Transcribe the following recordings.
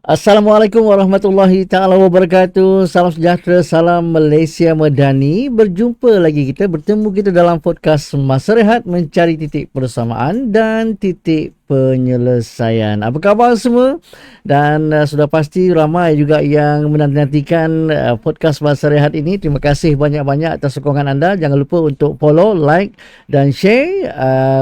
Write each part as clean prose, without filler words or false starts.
Assalamualaikum warahmatullahi taala wabarakatuh. Salam sejahtera, salam Malaysia Madani. Berjumpa lagi bertemu kita dalam podcast Masa Rehat, mencari titik persamaan dan titik penyelesaian. Apa khabar semua? Dan sudah pasti ramai juga yang menantikan podcast Masa Rehat ini. Terima kasih banyak-banyak atas sokongan anda. Jangan lupa untuk follow, like dan share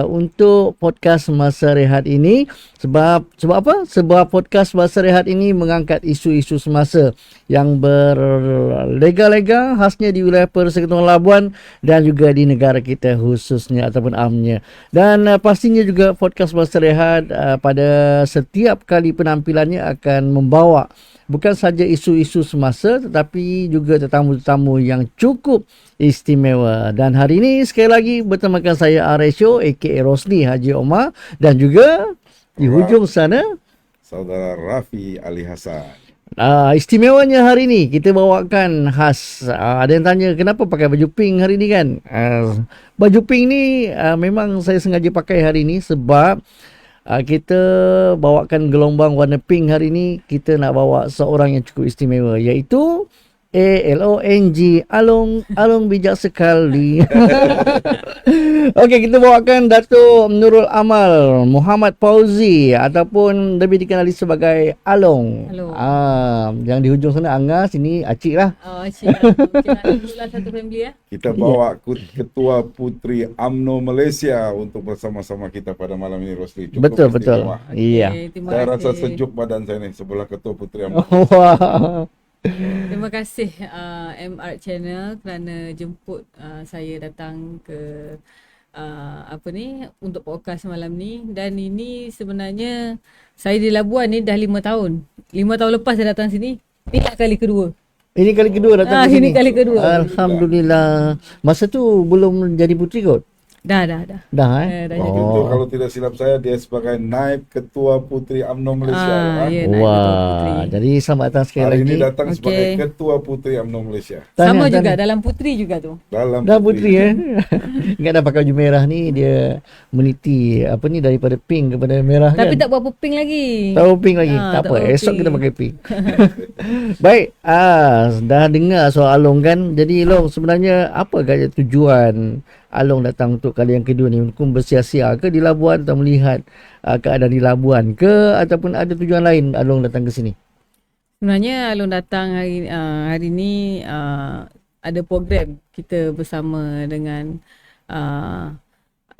untuk podcast Masa Rehat ini. Sebab apa? Sebab podcast Masa Rehat ini mengangkat isu-isu semasa yang berlega-lega, khasnya di wilayah Persekutuan Labuan dan juga di negara kita khususnya ataupun amnya. Dan pastinya juga podcast Masa Rehat pada setiap kali penampilannya akan membawa bukan saja isu-isu semasa tetapi juga tetamu-tetamu yang cukup istimewa. Dan hari ini sekali lagi bertemakan saya Aresho aka Rosli Haji Omar dan juga di hujung sana Saudara Rafi Ali Hasan. Istimewanya hari ini kita bawakan khas. Ada yang tanya kenapa pakai baju pink hari ini kan? Baju pink ni memang saya sengaja pakai hari ini sebab kita bawakan gelombang warna pink hari ini. Kita nak bawa seorang yang cukup istimewa, iaitu ALONG, Along bijak sekali. Okey, kita bawakan Dato' Nurul Amal Muhammad Fauzi ataupun lebih dikenali sebagai Along. Yang di hujung sana Angah, sini Acik lah. Acik. Kita satu family ya. Kita bawa Ketua Puteri UMNO Malaysia untuk bersama-sama kita pada malam ini, Rosli. Betul. Iya. Saya rasa sejuk badan saya ni sebelah Ketua Puteri UMNO. Wah. Terima kasih MR Channel kerana jemput saya datang ke untuk podcast malam ni. Dan ini sebenarnya saya di Labuan ni dah 5 tahun. 5 tahun lepas saya datang sini. Ini kali kedua. Ini kali kedua datang ke sini. Ini kali kedua. Alhamdulillah. Masa tu belum jadi puteri kot? Dah. Dah Itu kalau tidak silap saya dia sebagai naib Ketua Puteri UMNO Malaysia. Wah, jadi selamat datang sekali lagi. Hari ini datang sebagai Ketua Puteri UMNO Malaysia. Sama juga dalam puteri juga tu. Dalam puteri Ingat dah pakai baju merah ni, dia meniti daripada pink kepada merah. Tapi kan? tak berapa pink lagi. Tak berapa pink lagi. Tak apa, esok kita pakai pink. Baik, dah dengar soal Along kan. Jadi Long, sebenarnya apa tujuan Along datang untuk kali yang kedua ni? Untuk bersia-sia ke di Labuan atau melihat keadaan di Labuan ke, ataupun ada tujuan lain Along datang ke sini? Sebenarnya Along datang hari ni ada program kita bersama dengan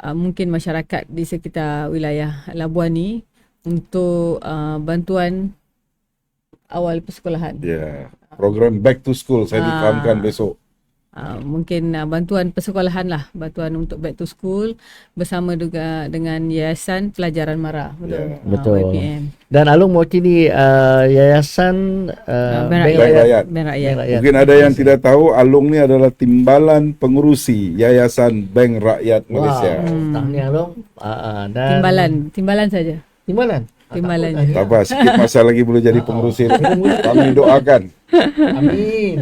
mungkin masyarakat di sekitar wilayah Labuan ni untuk bantuan awal persekolahan. Ya, program Back to School saya difahamkan besok. Mungkin bantuan persekolahan lah, bantuan untuk back to school bersama juga dengan Yayasan Pelajaran Mara. Betul. YPM. Dan Along mewakili Yayasan Bank Rakyat. Mungkin ada yang tidak tahu, Along ni adalah timbalan pengurusi Yayasan Bank Rakyat Malaysia. Tahniah Along. Timbalan saja. Timbalan. Tak apa, sikit masa lagi boleh jadi pengurusi. Kami doakan. Amin.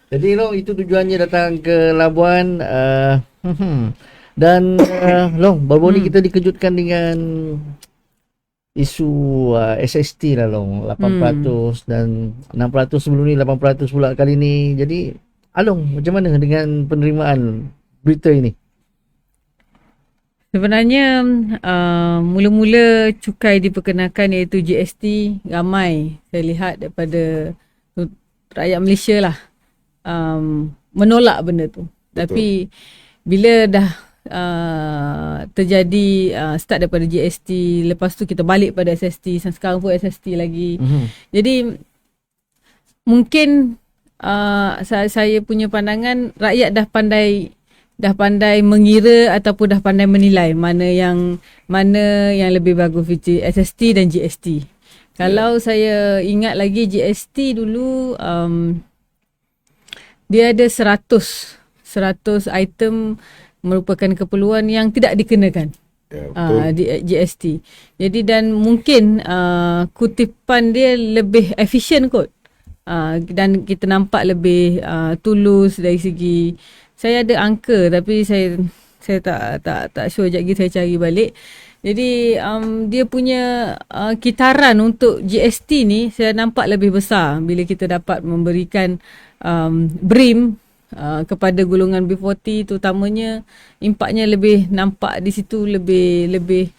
Jadi Long, itu tujuannya datang ke Labuan. Dan Long, baru ni kita dikejutkan dengan isu SST lah Long, 8% dan 6% sebelum ni, 8% pula kali ni. Jadi Along, macam mana dengan penerimaan berita ini? Sebenarnya mula-mula cukai diperkenakan iaitu GST, ramai saya lihat daripada rakyat Malaysia lah menolak benda tu. Betul. Tapi bila dah terjadi start daripada GST, lepas tu kita balik pada SST, sekarang pun SST lagi. Jadi mungkin saya punya pandangan, rakyat dah pandai mengira ataupun dah pandai menilai mana yang lebih bagus, SST dan GST. Kalau saya ingat lagi GST dulu dia ada 100 item merupakan keperluan yang tidak dikenakan di GST. Jadi dan mungkin kutipan dia lebih efisien kot. Dan kita nampak lebih tulus dari segi, saya ada angka tapi saya tak sure, sekejap lagi saya cari balik. Jadi dia punya kitaran untuk GST ni saya nampak lebih besar bila kita dapat memberikan BRIM kepada golongan B40, terutamanya impaknya lebih nampak di situ, lebih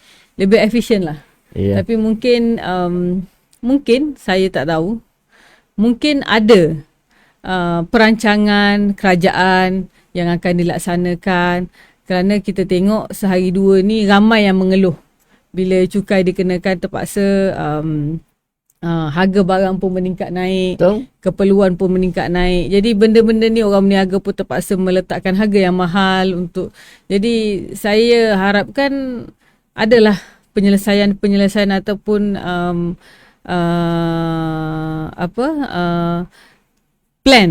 efisien lah. Ya. Tapi mungkin saya tak tahu, mungkin ada perancangan kerajaan yang akan dilaksanakan, kerana kita tengok sehari dua ni ramai yang mengeluh bila cukai dikenakan terpaksa, harga barang pun meningkat naik, Betul. keperluan pun meningkat naik. Jadi benda-benda ni orang berniaga pun terpaksa meletakkan harga yang mahal untuk. Jadi saya harapkan adalah penyelesaian ataupun plan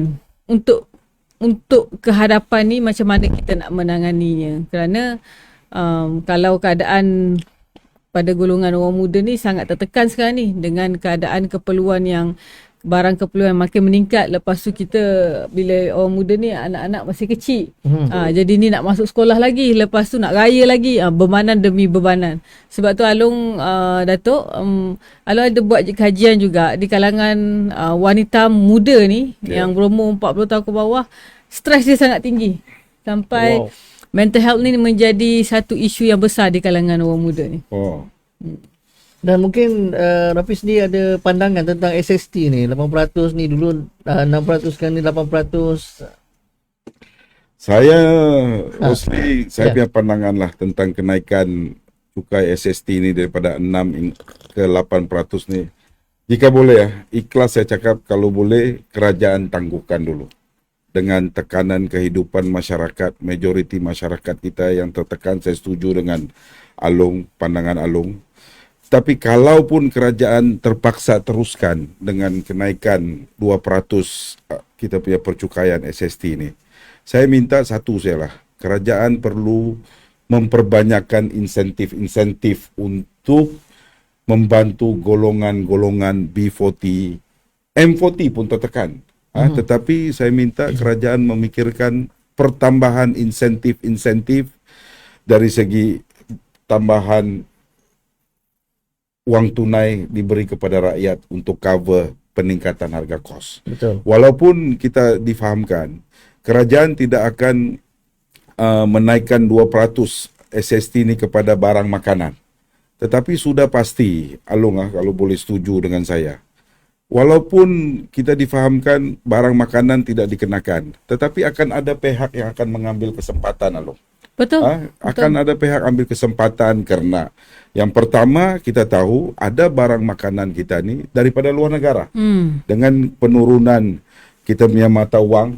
untuk kehadapan ni macam mana kita nak menanganinya. Kerana kalau keadaan pada golongan orang muda ni sangat tertekan sekarang ni dengan keadaan keperluan yang makin meningkat. Lepas tu kita bila orang muda ni anak-anak masih kecil, jadi ni nak masuk sekolah lagi, lepas tu nak raya lagi, bebanan demi bebanan. Sebab tu Along, Datuk, Along ada buat kajian juga di kalangan wanita muda ni yang berumur 40 tahun ke bawah, stres dia sangat tinggi sampai mental health ni menjadi satu isu yang besar di kalangan orang muda ni. Dan mungkin Rafi sendiri ada pandangan tentang SST ni, 8% ni dulu 6%, sekarang ni 8%. Saya mostly saya punya pandangan lah tentang kenaikan cukai SST ni daripada 6 ke 8% ni. Jika boleh ya, ikhlas saya cakap, kalau boleh kerajaan tangguhkan dulu. Dengan tekanan kehidupan masyarakat, majoriti masyarakat kita yang tertekan, saya setuju dengan Along, pandangan Along. Tapi kalaupun kerajaan terpaksa teruskan dengan kenaikan 2% kita punya percukaian SST ni, saya minta satu sajalah, kerajaan perlu memperbanyakkan insentif-insentif untuk membantu golongan-golongan B40, M40 pun tertekan. Tetapi saya minta kerajaan memikirkan pertambahan insentif-insentif dari segi tambahan wang tunai diberi kepada rakyat untuk cover peningkatan harga kos. Betul. Walaupun kita difahamkan kerajaan tidak akan menaikkan 2% SST ini kepada barang makanan. Tetapi sudah pasti, Along kalau boleh setuju dengan saya, walaupun kita difahamkan barang makanan tidak dikenakan, tetapi akan ada pihak yang akan mengambil kesempatan, Along. Betul. Akan ada pihak ambil kesempatan karena yang pertama kita tahu ada barang makanan kita ni daripada luar negara. Dengan penurunan kita punya mata wang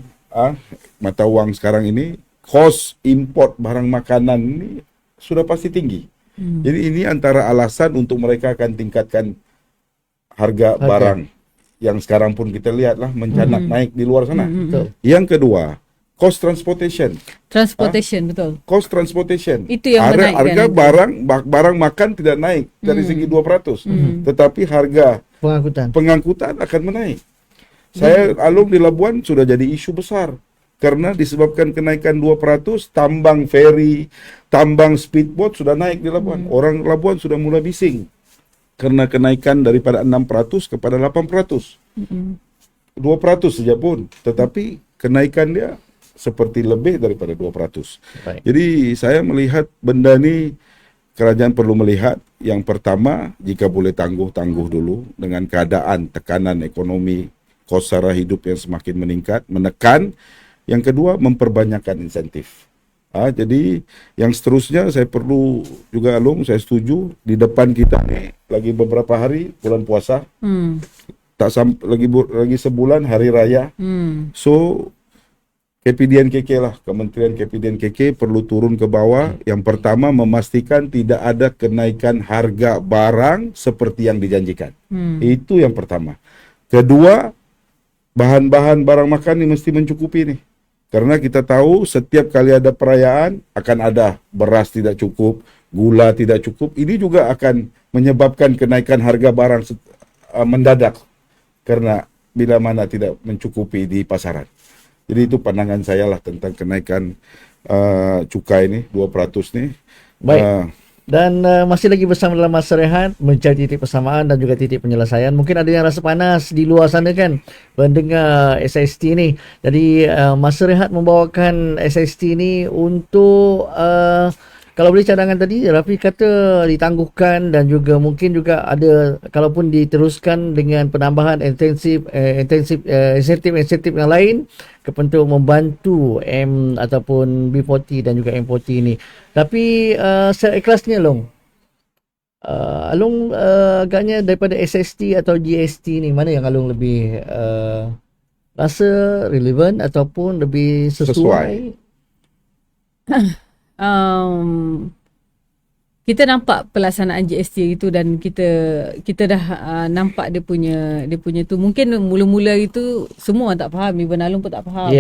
sekarang ini, kos import barang makanan ini sudah pasti tinggi. Jadi ini antara alasan untuk mereka akan tingkatkan harga barang yang sekarang pun kita lihatlah mencanak naik di luar sana. Yang kedua, cost transportation. Betul. Cost transportation. Itu yang menaikkan. Harga barang makan tidak naik dari segi 2%. Tetapi harga pengangkutan akan menaik. Saya Along di Labuan sudah jadi isu besar. Karena disebabkan kenaikan 2%, tambang feri, tambang speedboat sudah naik di Labuan. Orang Labuan sudah mulai bising. Karena kenaikan daripada 6% kepada 8%. 2% saja pun. Tetapi kenaikan dia seperti lebih daripada 2%. Baik. Jadi saya melihat benda ni kerajaan perlu melihat. Yang pertama, jika boleh tangguh dulu dengan keadaan tekanan ekonomi, kos sara hidup yang semakin meningkat, menekan. Yang kedua, memperbanyakkan insentif. Jadi yang seterusnya saya perlu juga, Along, saya setuju, di depan kita ni lagi beberapa hari bulan puasa. Tak lagi sebulan hari raya. So KPDNKK lah, Kementerian KPDNKK perlu turun ke bawah. Yang pertama, memastikan tidak ada kenaikan harga barang seperti yang dijanjikan. Itu yang pertama. Kedua, bahan-bahan barang makan ini mesti mencukupi nih. Karena kita tahu setiap kali ada perayaan akan ada beras tidak cukup, gula tidak cukup. Ini juga akan menyebabkan kenaikan harga barang mendadak. Karena bila mana tidak mencukupi di pasaran. Jadi itu pandangan saya lah tentang kenaikan cukai ini, 2% nih. Baik. Dan masih lagi bersama dalam Masa Rehat, mencari titik persamaan dan juga titik penyelesaian. Mungkin ada yang rasa panas di luar sana kan, pendengar SST ni. Jadi Masa Rehat membawakan SST ni untuk kalau boleh cadangan tadi Rafi kata ditangguhkan, dan juga mungkin juga ada kalaupun diteruskan dengan penambahan insentif yang lain untuk membantu M ataupun B40 dan juga M40 ini. Tapi secara ikhlasnya Long, Along agaknya daripada SST atau GST ni, mana yang Along lebih rasa relevan ataupun lebih sesuai? Kita nampak pelaksanaan GST itu, dan kita dah nampak dia punya tu. Mungkin mula-mula itu semua tak faham, even Alung pun tak faham.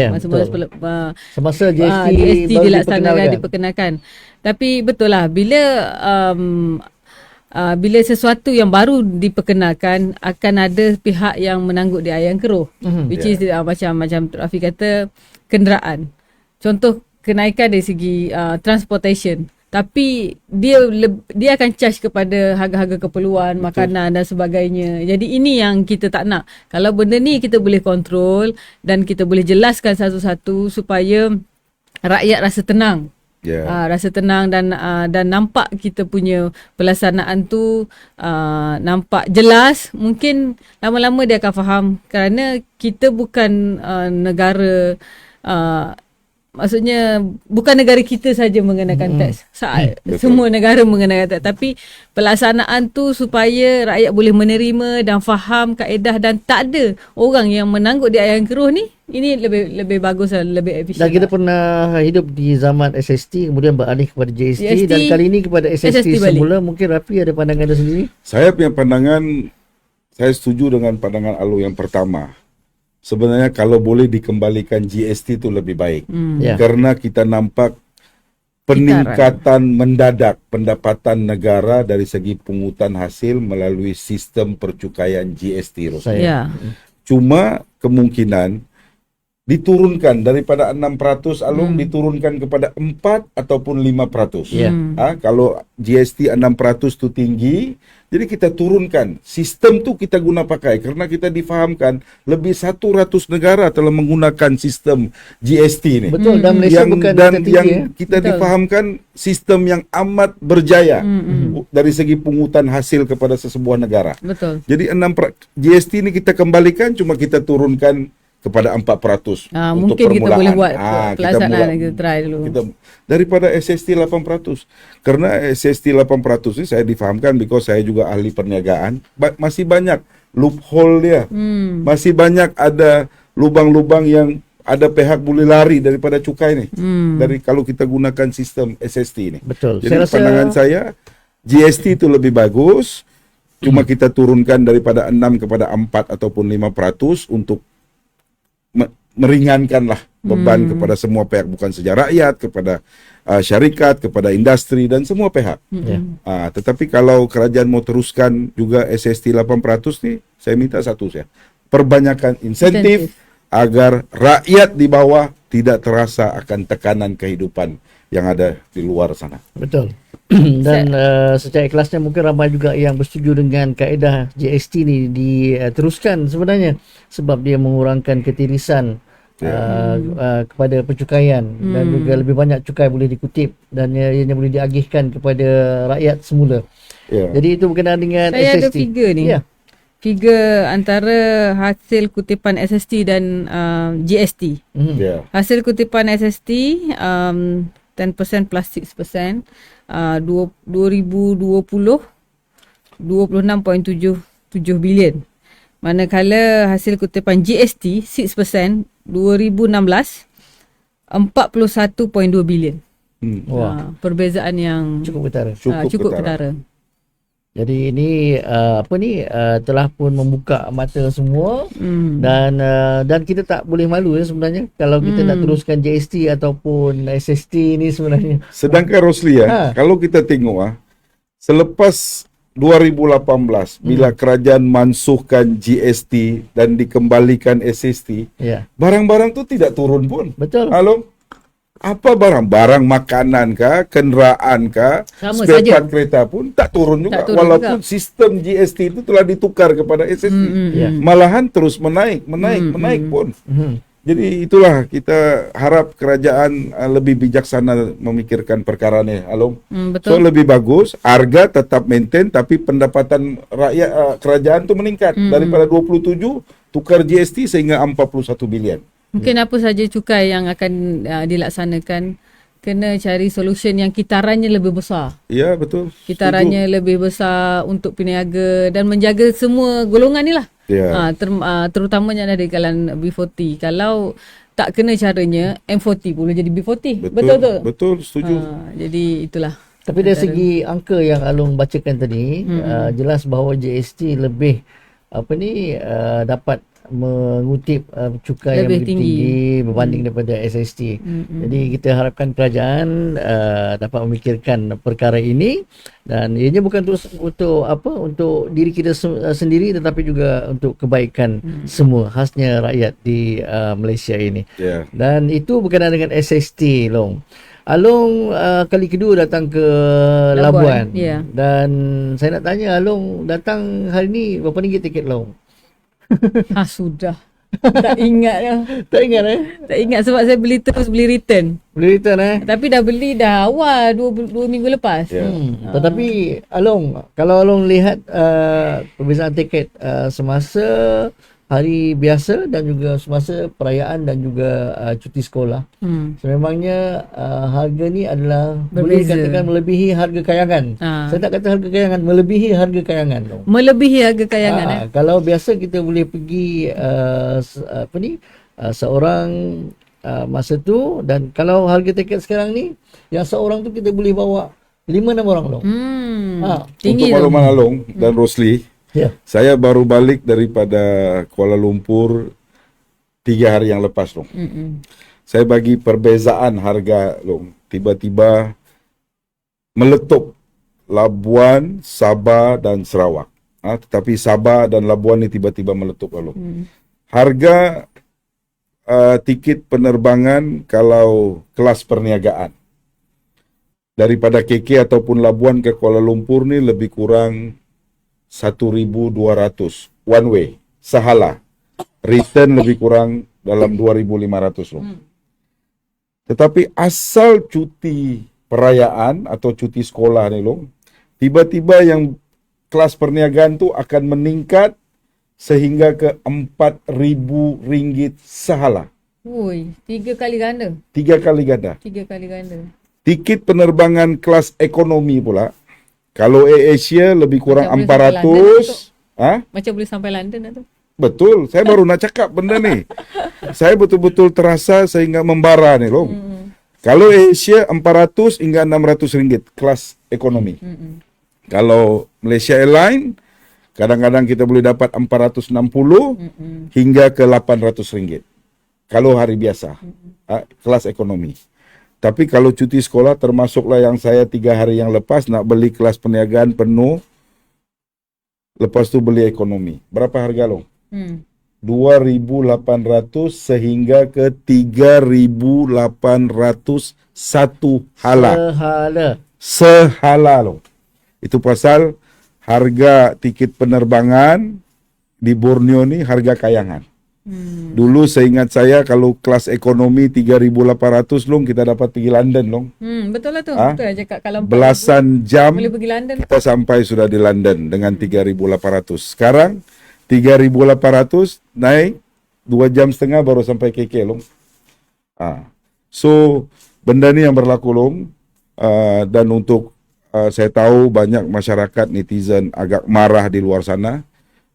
Semasa GST dilaksanakan, diperkenalkan. Tapi betul lah, bila sesuatu yang baru diperkenalkan, akan ada pihak yang menangguk di air yang keruh. Which is macam Rafi kata, kenderaan. Contoh kenaikan dari segi transportation, tapi dia akan charge kepada harga-harga keperluan, makanan dan sebagainya. Jadi ini yang kita tak nak. Kalau benda ni kita boleh kontrol dan kita boleh jelaskan satu-satu supaya rakyat rasa tenang. Rasa tenang dan nampak kita punya pelaksanaan tu nampak jelas. Mungkin lama-lama dia akan faham, kerana kita bukan negara, maksudnya bukan negara kita saja mengenakan teks. Semua negara mengenakan teks. Tapi pelaksanaan tu supaya rakyat boleh menerima dan faham kaedah, dan tak ada orang yang menangguk di air yang keruh ni. Ini lebih bagus dan lebih efisien. Dan kita pernah hidup di zaman SST, kemudian beralih kepada GST, dan kali ini kepada SST semula. Mungkin Rafi ada pandangan sendiri? Saya punya pandangan, saya setuju dengan pandangan Alung yang pertama. Sebenarnya kalau boleh dikembalikan GST itu lebih baik. Karena kita nampak peningkatan mendadak pendapatan negara dari segi pungutan hasil melalui sistem percukaian GST. Cuma kemungkinan diturunkan daripada 6% Alung diturunkan kepada 4 ataupun 5%. Kalau GST 6% tu tinggi, jadi kita turunkan. Sistem tu kita guna pakai, kerana kita difahamkan lebih 100 negara telah menggunakan sistem GST ni. Betul, dan Malaysia bukan tinggi, yang kita difahamkan sistem yang amat berjaya dari segi pungutan hasil kepada sesebuah negara. Betul. Jadi GST ni kita kembalikan, cuma kita turunkan kepada 4% untuk mungkin permulaan. kita boleh buat pelaksanaan, kita try dulu. Daripada SST 8%. Karena SST 8% ni saya difahamkan, because saya juga ahli perniagaan, masih banyak loophole dia. Masih banyak ada lubang-lubang yang ada pihak boleh lari daripada cukai ni. Dari kalau kita gunakan sistem SST ni. Betul. Jadi pandangan saya, GST itu lebih bagus. Cuma kita turunkan daripada 6 kepada 4 ataupun 5% untuk meringankanlah beban kepada semua pihak, bukan saja rakyat, kepada syarikat, kepada industri dan semua pihak. Tetapi kalau kerajaan mau teruskan juga SST 8% ni, saya minta satu saja, perbanyakkan insentif agar rakyat di bawah tidak terasa akan tekanan kehidupan yang ada di luar sana. Betul. Dan secara ikhlasnya mungkin ramai juga yang bersetuju dengan kaedah GST ni diteruskan sebenarnya, sebab dia mengurangkan ketirisan kepada pencukaian, dan juga lebih banyak cukai boleh dikutip, dan ianya boleh diagihkan kepada rakyat semula. Jadi itu berkenaan dengan saya SST. Ada figure ni. Figure antara hasil kutipan SST dan GST. Hasil kutipan SST 10% plus 6%, 2020 26.77 bilion. Manakala hasil kutipan GST 6% 2016 41.2 bilion. Perbezaan yang cukup ketara. Cukup ketara. Jadi ini telah pun membuka mata semua, dan kita tak boleh malu sebenarnya kalau kita nak teruskan GST ataupun SST ni sebenarnya. Sedangkan Rosli kalau kita tengok selepas 2018 bila kerajaan mansuhkan GST dan dikembalikan SST, barang-barang tu tidak turun pun. Betul. Halo? Apa barang makanan kah, kenderaan kah, Sama spare saja. part kereta pun tak turun juga. Tak turun Walaupun sistem GST itu telah ditukar kepada SST. Ya. Malahan terus menaik pun. Jadi itulah kita harap kerajaan lebih bijaksana memikirkan perkara ni, Along. So Betul. lebih bagus, harga tetap maintain tapi pendapatan rakyat kerajaan tu meningkat daripada 27 tukar GST sehingga 41 bilion. Mungkin apa saja cukai yang akan dilaksanakan, kena cari solution yang kitarannya lebih besar. Ya, betul. Kitarannya lebih besar untuk peniaga dan menjaga semua golongan ni lah. Ya. Terutamanya dari kalangan B40. Kalau tak kena caranya, M40 boleh jadi B40. Betul. Betul, setuju. Jadi itulah. Tapi dari segi angka yang Alung bacakan tadi, jelas bahawa GST lebih dapat mengutip cukai yang Lebih begitu tinggi berbanding daripada SST. Jadi kita harapkan kerajaan dapat memikirkan perkara ini, dan ianya bukan untuk diri kita sendiri, tetapi juga untuk kebaikan semua, khasnya rakyat di Malaysia ini. Ya. Dan itu berkenaan dengan SST, Long. Along kali kedua datang ke Labuan. Ya. Dan saya nak tanya, Along datang hari ni berapa ringgit tiket Long? Sudah. Tak ingat lah. Tak ingat Tak ingat sebab saya beli terus beli return. Beli return Tapi dah beli dah awal 2 minggu lepas. Ya. Tetapi Along, kalau Along lihat perbezaan tiket semasa hari biasa dan juga semasa perayaan dan juga cuti sekolah, sememangnya harga ni adalah boleh Berbeza. dikatakan melebihi harga kayangan. Saya tak kata harga kayangan, melebihi harga kayangan. Long. Melebihi harga kayangan. Kalau biasa kita boleh pergi seorang masa tu, dan kalau harga tiket sekarang ni, yang seorang tu kita boleh bawa 5-6 orang Long. Tinggi Untuk tu. makluman Along dan Rosli, Ya. saya baru balik daripada Kuala Lumpur 3 hari yang lepas, Long. Saya bagi perbezaan harga, Long. Tiba-tiba meletup Labuan, Sabah dan Sarawak. Tetapi Sabah dan Labuan ni tiba-tiba meletup, Long. Harga tiket penerbangan kalau kelas perniagaan daripada KK ataupun Labuan ke Kuala Lumpur ni lebih kurang 1,200 one way, sahala. Return lebih kurang dalam 2,500 loh. Tetapi asal cuti perayaan atau cuti sekolah ni loh, tiba-tiba yang kelas perniagaan tu akan meningkat sehingga ke RM4,000 sahala. Ui, 3 kali ganda. 3 kali ganda. 3 kali ganda. Tiket penerbangan kelas ekonomi pula, kalau AirAsia lebih kurang Macam boleh sampai 400. Macam boleh sampai London tu. Betul, saya baru nak cakap benda ni. Saya betul-betul terasa sehingga membara ni loh. Kalau Asia 400 hingga 600 ringgit kelas ekonomi. Kalau Malaysia Airlines kadang-kadang kita boleh dapat 460 hingga ke 800 ringgit. Kalau hari biasa, kelas ekonomi. Tapi kalau cuti sekolah, termasuklah yang saya 3 hari yang lepas nak beli kelas perniagaan penuh, lepas tu beli ekonomi. Berapa harga lo? 2,800 sehingga ke 3,800 satu hala. Sehala lo. Itu pasal harga tiket penerbangan di Borneo ni harga kayangan. Dulu seingat saya kalau kelas ekonomi 3,800 long kita dapat pergi London long. Betul lah tu. Betul cakap kalau Belasan jam boleh pergi London. kita sampai sudah di London dengan 3,800. Sekarang 3,800 naik 2,5 jam baru sampai KK long. So benda ni yang berlaku long, dan untuk saya tahu banyak masyarakat netizen agak marah di luar sana.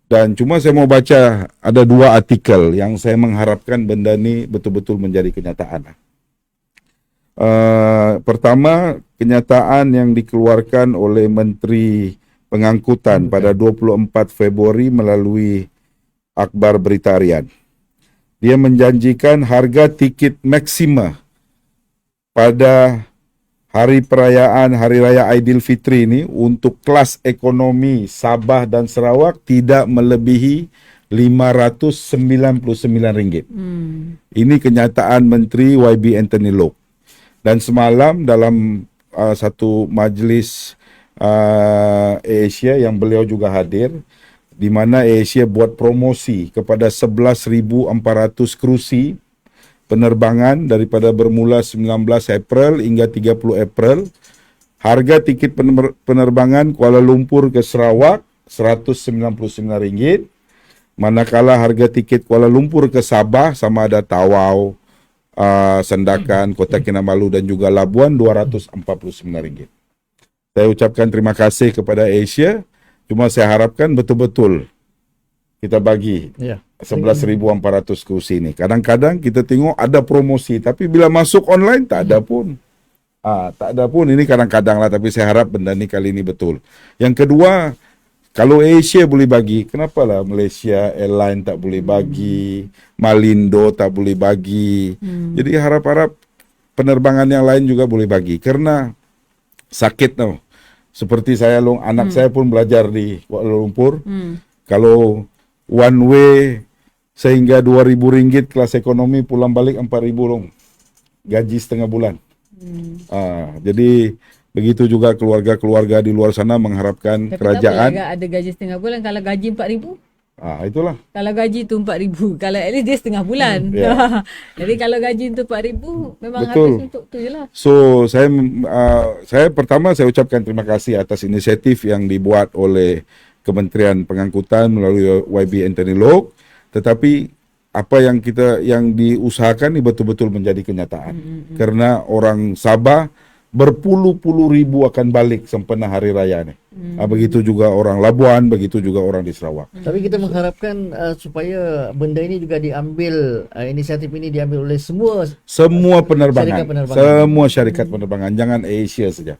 Dan cuma saya mau baca ada 2 artikel yang saya mengharapkan benda ni betul-betul menjadi kenyataan. Pertama, kenyataan yang dikeluarkan oleh Menteri Pengangkutan pada 24 Februari melalui akhbar Berita Harian. Dia menjanjikan harga tiket maksima pada hari perayaan Hari Raya Aidilfitri ini untuk kelas ekonomi Sabah dan Sarawak tidak melebihi RM599. Ini kenyataan Menteri YB Anthony Loke. Dan semalam dalam satu majlis AirAsia yang beliau juga hadir, di mana AirAsia buat promosi kepada 11.400 kerusi penerbangan daripada bermula 19 April hingga 30 April. Harga tiket penerbangan Kuala Lumpur ke Sarawak RM199, manakala harga tiket Kuala Lumpur ke Sabah sama ada Tawau, Sandakan, Kota Kinabalu dan juga Labuan RM249. Saya ucapkan terima kasih kepada AirAsia. Cuma saya harapkan betul-betul kita bagi 11.400 kursi ini. Kadang-kadang kita tengok ada promosi, tapi bila masuk online tak ada pun. Tak ada pun. Ini kadang-kadang lah, tapi saya harap benda ni kali ini betul. Yang kedua, kalau AirAsia boleh bagi, kenapa lah Malaysia Airline tak boleh bagi, Malindo tak boleh bagi. Jadi harap-harap penerbangan yang lain juga boleh bagi. Kerana sakit tau. Seperti saya, anak saya pun belajar di Kuala Lumpur. Kalau one way sehingga RM2,000 kelas ekonomi, pulang balik RM4,000 gaji setengah bulan. Jadi begitu juga keluarga-keluarga di luar sana mengharapkan Tapi kerajaan. tak ada gaji setengah bulan kalau gaji RM4,000. Itulah. Kalau gaji tu RM4,000, kalau at least dia setengah bulan. Jadi kalau gaji tu RM4,000, memang Betul. habis untuk tu je lah. So saya pertama saya ucapkan terima kasih atas inisiatif yang dibuat oleh Kementerian Pengangkutan melalui YB Anthony Loke, tetapi apa yang diusahakan ini betul-betul menjadi kenyataan. Karena orang Sabah berpuluh-puluh ribu akan balik sempena hari raya ni. Begitu juga orang Labuan, begitu juga orang di Sarawak. Tapi kita mengharapkan supaya benda ini juga diambil, inisiatif ini diambil oleh semua penerbangan, syarikat penerbangan. semua syarikat penerbangan, jangan AirAsia saja.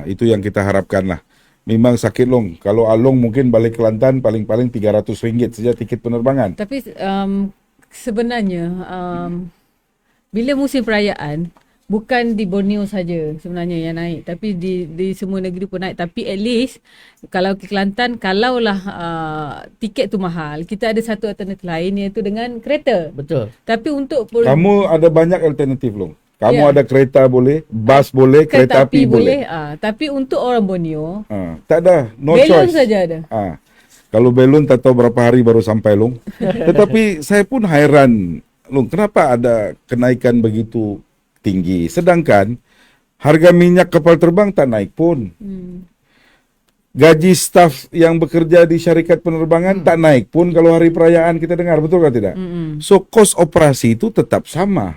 Itu yang kita harapkan lah. Memang sakit kalau Along mungkin balik Kelantan paling-paling RM300 saja tiket penerbangan. Tapi sebenarnya bila musim perayaan, bukan di Borneo saja sebenarnya yang naik, tapi di semua negeri pun naik. Tapi at least kalau ke Kelantan, kalaulah tiket tu mahal, kita ada satu alternatif lain, iaitu dengan kereta. Betul. Tapi untuk Kamu ada banyak alternatif Kamu ada kereta boleh, bas boleh, kereta api boleh. Tapi untuk orang Borneo, tak ada, no belon choice. saja ada. Kalau belon tak tahu berapa hari baru sampai Tetapi saya pun hairan kenapa ada kenaikan begitu tinggi, sedangkan harga minyak kapal terbang tak naik pun. Gaji staf yang bekerja di syarikat penerbangan tak naik pun kalau hari perayaan kita dengar, betul ke tidak? So kos operasi itu tetap sama.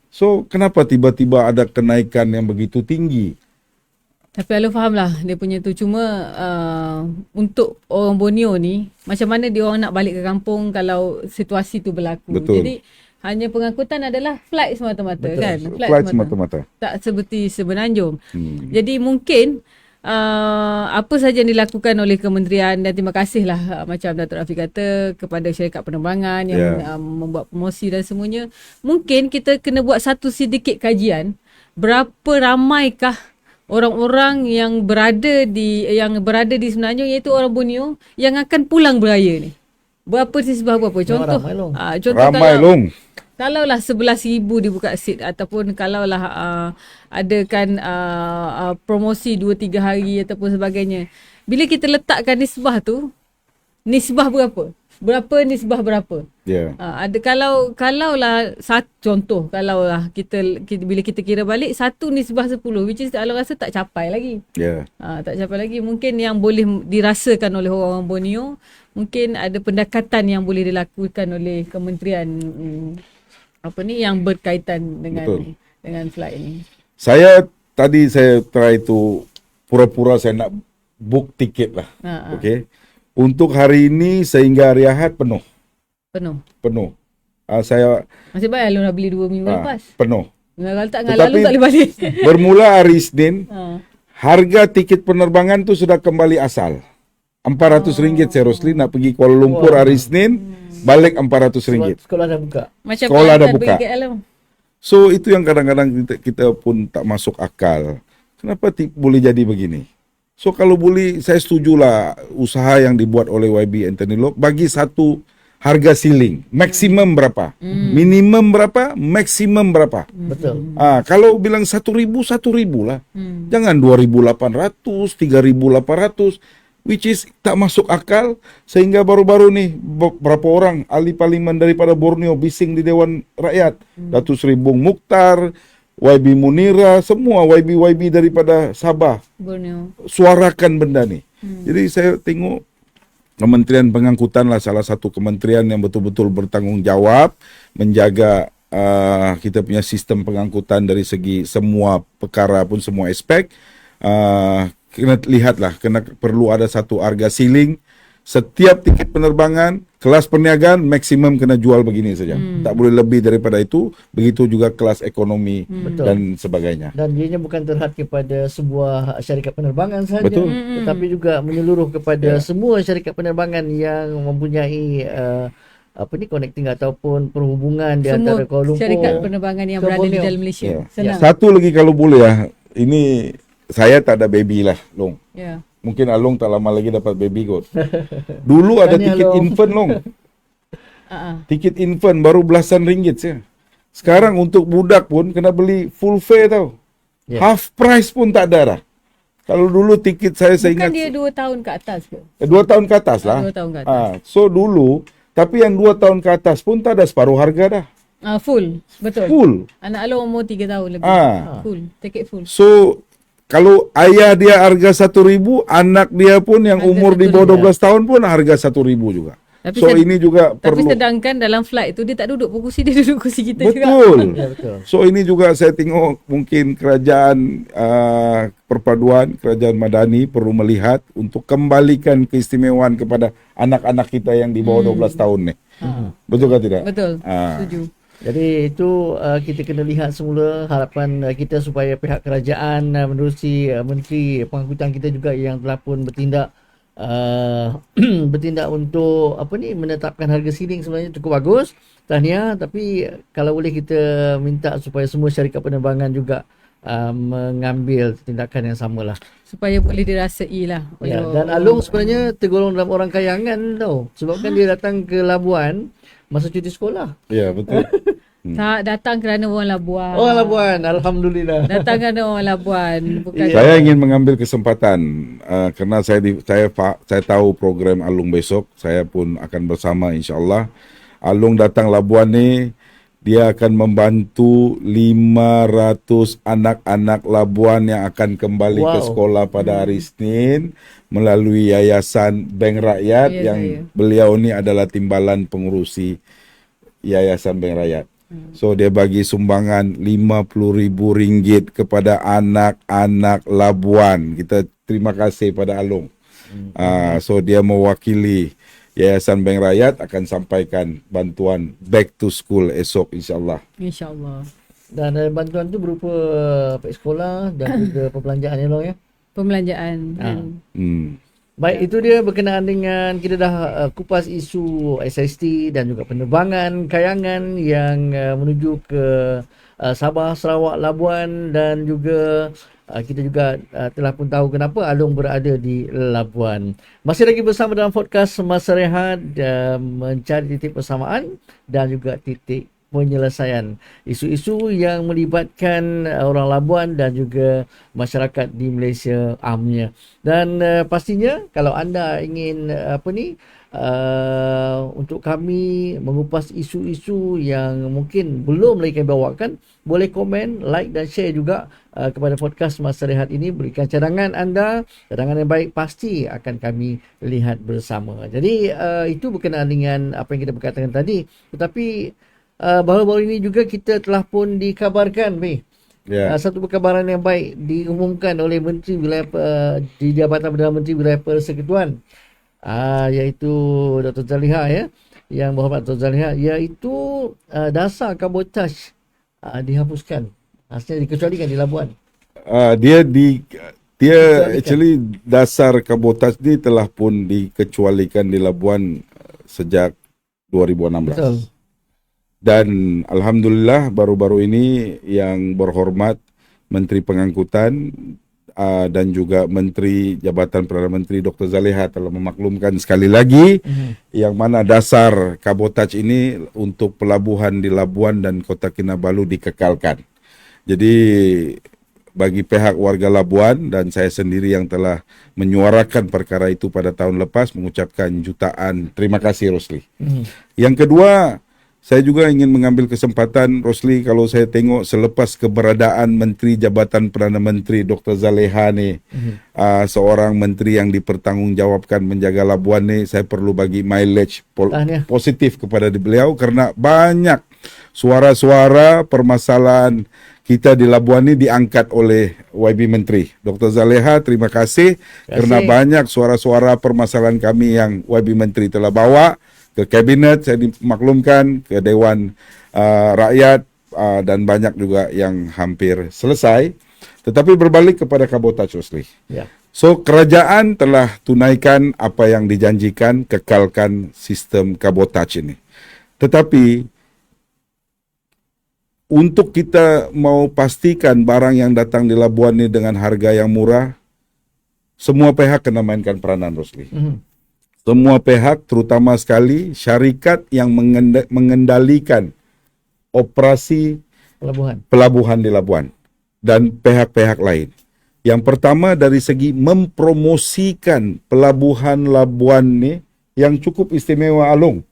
So kenapa tiba-tiba ada kenaikan yang begitu tinggi? Tapi Alif faham lah dia punya tu. Cuma untuk orang Borneo ni, macam mana dia orang nak balik ke kampung kalau situasi tu berlaku. Betul. Jadi hanya pengangkutan adalah flight semata-mata. Betul. Kan? Flight semata-mata. Tak seperti Semenanjung. Jadi mungkin apa saja yang dilakukan oleh kementerian, dan terima kasihlah macam Datuk Rafiq kata kepada syarikat penerbangan yang membuat promosi dan semuanya. Mungkin kita kena buat satu sedikit kajian, berapa ramaikah orang-orang yang berada di Semenanjung, iaitu orang Borneo yang akan pulang beraya ni. Berapa nisbah berapa? Contoh Ramai kalaulah 11,000 dibuka seat, ataupun kalaulah adakan promosi 2-3 hari ataupun sebagainya. Bila kita letakkan nisbah tu, nisbah berapa? Berapa nisbah berapa? Ada kalaulah contoh, kalaulah kita bila kita kira balik 1 nisbah 10, which is Allah rasa tak capai lagi. Tak capai lagi. Mungkin yang boleh dirasakan oleh orang Borneo, mungkin ada pendekatan yang boleh dilakukan oleh kementerian yang berkaitan dengan flight ni. Saya try tu pura-pura saya nak book tiket lah. Okey. Untuk hari ini sehingga hari Ahad penuh. Saya masih baik nak beli 2 minggu lepas. Penuh. Kalau tak lalu tak boleh balik. Bermula hari Isnin, harga tiket penerbangan tu sudah kembali asal. RM400 saya Rosli nak pergi Kuala Lumpur hari Isnin, balik RM400. Sekolah dah buka. Macam sekolah dah buka. KL. So itu yang kadang-kadang kita pun tak masuk akal. Kenapa boleh jadi begini? So kalau boleh, saya setujulah usaha yang dibuat oleh YB Anthony Loke, bagi satu harga ceiling, maksimum berapa, minimum berapa, maksimum berapa. Betul. Kalau bilang 1.000 lah, jangan 2.800, 3.800, which is tak masuk akal. Sehingga baru-baru nih berapa orang ahli parlimen daripada Borneo bising di Dewan Rakyat, Datuk Seri Bung Mukhtar, YB Munira, semua YB daripada Sabah Borneo. suarakan benda ni. Jadi saya tengok Kementerian Pengangkutan lah salah satu kementerian yang betul-betul bertanggungjawab menjaga kita punya sistem pengangkutan dari segi semua perkara pun semua aspek. Kena lihatlah, perlu ada satu harga ceiling. Setiap tiket penerbangan, kelas perniagaan maksimum kena jual begini saja. Tak boleh lebih daripada itu. Begitu juga kelas ekonomi dan sebagainya. Dan dianya bukan terhad kepada sebuah syarikat penerbangan sahaja, Betul. tetapi juga menyeluruh kepada semua syarikat penerbangan yang mempunyai connecting ataupun perhubungan di Semua antara Kuala Lumpur, syarikat penerbangan yang ke berada di Borneo. dalam Malaysia. Ya. Senang. Satu lagi kalau boleh ini saya tak ada baby lah, Long. Ya. Mungkin Along tak lama lagi dapat baby kot. Dulu ada Tanya tiket Along. infant, Long. Ah. Tiket infant baru belasan ringgit saja. Sekarang untuk budak pun kena beli full fare tau. Ya. Half price pun tak ada dah. Kalau dulu tiket saya Bukan ingat dia 2 tahun ke atas ke? 2 tahun ke atas lah. 2 tahun ke atas. So dulu, tapi yang 2 tahun ke atas pun tak ada separuh harga dah. Full. Betul. Full. Anak Along umur 3 tahun lebih. Full. Tiket full. So kalau ayah dia harga 1.000, anak dia pun yang Harga umur di bawah 12 1,000. tahun pun harga 1.000 juga. Tapi So ini juga Tapi perlu. sedangkan dalam flight tu dia tak duduk pun kursi, dia duduk kursi kita juga. Betul. Ya, betul. So ini juga saya tengok mungkin kerajaan perpaduan, kerajaan Madani perlu melihat untuk kembalikan keistimewaan kepada anak-anak kita yang di bawah 12 tahun ni. Betul ke tidak? Betul. Ah. Setuju. Jadi itu kita kena lihat semula harapan kita supaya pihak kerajaan menerusi Menteri Pengangkutan kita juga yang telah pun bertindak bertindak untuk menetapkan harga ceiling sebenarnya cukup bagus. Tahniah, tapi kalau boleh kita minta supaya semua syarikat penerbangan juga mengambil tindakan yang samalah. Supaya boleh dirasai lah. Ya, dan Along sebenarnya tergolong dalam orang kayangan tau. Sebab kan dia datang ke Labuan masa cuti sekolah. Ya, betul. Tak datang kerana orang Labuan. Oh, Labuan, alhamdulillah. Datang kerana orang Labuan. Bukan. Saya ingin mengambil kesempatan kerana saya tahu program Alung besok, saya pun akan bersama insya-Allah. Alung datang Labuan ni, dia akan membantu 500 anak-anak Labuan yang akan kembali ke sekolah pada hari Isnin melalui Yayasan Bank Rakyat yang beliau ni adalah timbalan pengurusi Yayasan Bank Rakyat. So dia bagi sumbangan RM50,000 kepada anak-anak Labuan. Kita terima kasih pada Alung. So dia mewakili Yayasan Bank Rakyat akan sampaikan bantuan back to school esok insya-Allah. InsyaAllah. Dan bantuan tu berupa pihak sekolah dan juga perbelanjaan Long ya. Pembelanjaan. Baik, itu dia berkenaan dengan kita dah kupas isu SST dan juga penerbangan kayangan yang menuju ke Sabah, Sarawak, Labuan dan juga kita juga telah pun tahu kenapa Alung berada di Labuan. Masih lagi bersama dalam podcast Masa Rehat, mencari titik persamaan dan juga titik penyelesaian isu-isu yang melibatkan orang Labuan dan juga masyarakat di Malaysia amnya. Dan pastinya kalau anda ingin untuk kami mengupas isu-isu yang mungkin belum lagi kami bawakan, boleh komen, like dan share juga kepada podcast Masa Rehat ini. Berikan cadangan anda, cadangan yang baik pasti akan kami lihat bersama. Jadi itu berkenaan dengan apa yang kita berkatakan tadi. Tetapi baru-baru ini juga kita telah pun dikabarkan satu perkabaran yang baik diumumkan oleh Menteri Wilayah di Jabatan Perdana Menteri Wilayah Persekutuan, iaitu Dr. Zaliha yang berhormat Dr. Zaliha, iaitu dasar kabotaj dihapuskan, hasilnya dikecualikan di Labuan. Dia actually dasar kabotaj ni telah pun dikecualikan di Labuan sejak 2016. Betul. Dan alhamdulillah baru-baru ini yang berhormat Menteri Pengangkutan dan juga Menteri Jabatan Perdana Menteri Dr. Zaleha telah memaklumkan sekali lagi yang mana dasar kabotaj ini untuk pelabuhan di Labuan dan Kota Kinabalu dikekalkan. Jadi bagi pihak warga Labuan dan saya sendiri yang telah menyuarakan perkara itu pada tahun lepas mengucapkan jutaan terima kasih Rosli. Yang kedua, saya juga ingin mengambil kesempatan, Rosli, kalau saya tengok selepas keberadaan Menteri Jabatan Perdana Menteri Dr. Zaleha ni, seorang menteri yang dipertanggungjawabkan menjaga Labuan ni, saya perlu bagi mileage positif kepada beliau karena banyak suara-suara permasalahan kita di Labuan ni diangkat oleh YB Menteri. Dr. Zaleha, terima kasih kerana banyak suara-suara permasalahan kami yang YB Menteri telah bawa ke kabinet, saya dimaklumkan, ke Dewan Rakyat dan banyak juga yang hampir selesai. Tetapi berbalik kepada kabotaj, Rosli. So, kerajaan telah tunaikan apa yang dijanjikan, kekalkan sistem kabotaj ini. Tetapi, untuk kita mau pastikan barang yang datang di Labuan ini dengan harga yang murah, semua pihak kena mainkan peranan, Rosli. Semua pihak, terutama sekali syarikat yang mengendalikan operasi pelabuhan di Labuan dan pihak-pihak lain. Yang pertama dari segi mempromosikan pelabuhan Labuan ni yang cukup istimewa, Alung.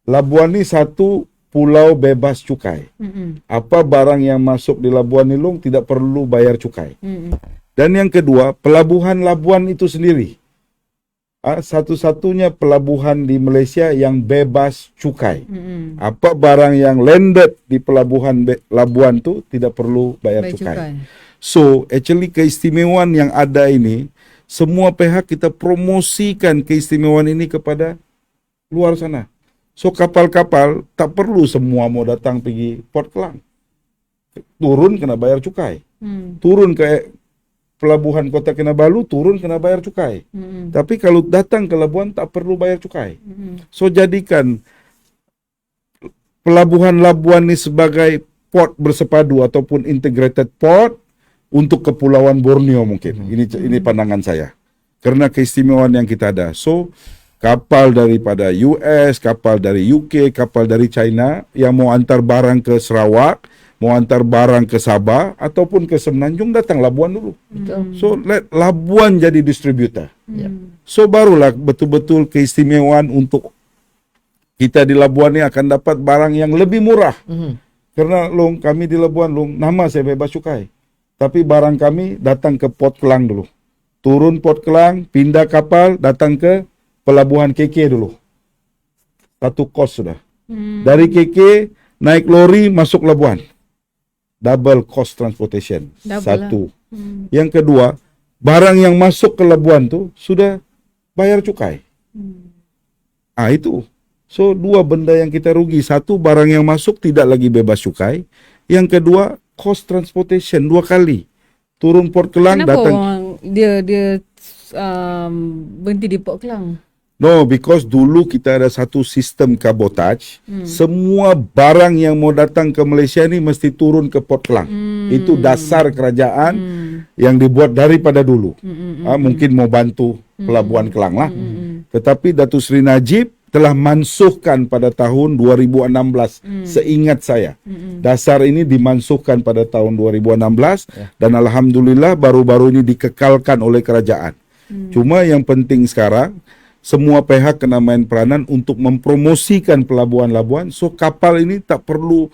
Labuan ni satu pulau bebas cukai. Apa barang yang masuk di Labuan ni, Long, tidak perlu bayar cukai. Dan yang kedua, pelabuhan Labuan itu sendiri satu-satunya pelabuhan di Malaysia yang bebas cukai. Apa barang yang landed di pelabuhan Labuan tu tidak perlu bayar cukai. So, actually keistimewaan yang ada ini, semua pihak kita promosikan keistimewaan ini kepada luar sana. So, kapal-kapal tak perlu semua mau datang pergi Port Klang. Turun kena bayar cukai. Turun ke pelabuhan Kota Kinabalu, turun kena bayar cukai. Tapi kalau datang ke Labuan tak perlu bayar cukai. So, jadikan pelabuhan Labuan ni sebagai port bersepadu ataupun integrated port untuk Kepulauan Borneo mungkin. Ini pandangan saya. Karena keistimewaan yang kita ada. So, kapal daripada US, kapal dari UK, kapal dari China yang mau antar barang ke Sarawak, mau antar barang ke Sabah ataupun ke Semenanjung, datang Labuan dulu. So, let Labuan jadi distributor. So, barulah betul-betul keistimewaan untuk kita di Labuan ni akan dapat barang yang lebih murah. Karena, Long, kami di Labuan, Long, nama saya bebas cukai. Tapi barang kami datang ke Port Klang dulu. Turun Port Klang, pindah kapal, datang ke pelabuhan KK dulu. Satu kos sudah. Dari KK, naik lori, masuk Labuan. Double cost transportation. Satu. Yang kedua, barang yang masuk ke Labuan tu sudah bayar cukai. Itu. So, dua benda yang kita rugi. Satu, barang yang masuk tidak lagi bebas cukai. Yang kedua, cost transportation 2 kali. Turun Port Klang, kenapa datang. Orang dia berhenti di Port Klang? No, because dulu kita ada satu sistem kabotaj. Semua barang yang mau datang ke Malaysia ni mesti turun ke Port Klang. Itu dasar kerajaan yang dibuat daripada dulu. Mungkin mau bantu Pelabuhan Klang lah. Tetapi Datuk Seri Najib telah mansuhkan pada tahun 2016. Seingat saya. Dasar ini dimansuhkan pada tahun 2016. Dan Alhamdulillah baru-baru ini dikekalkan oleh kerajaan. Cuma yang penting sekarang, semua pihak kena main peranan untuk mempromosikan pelabuhan Labuan. So, kapal ini tak perlu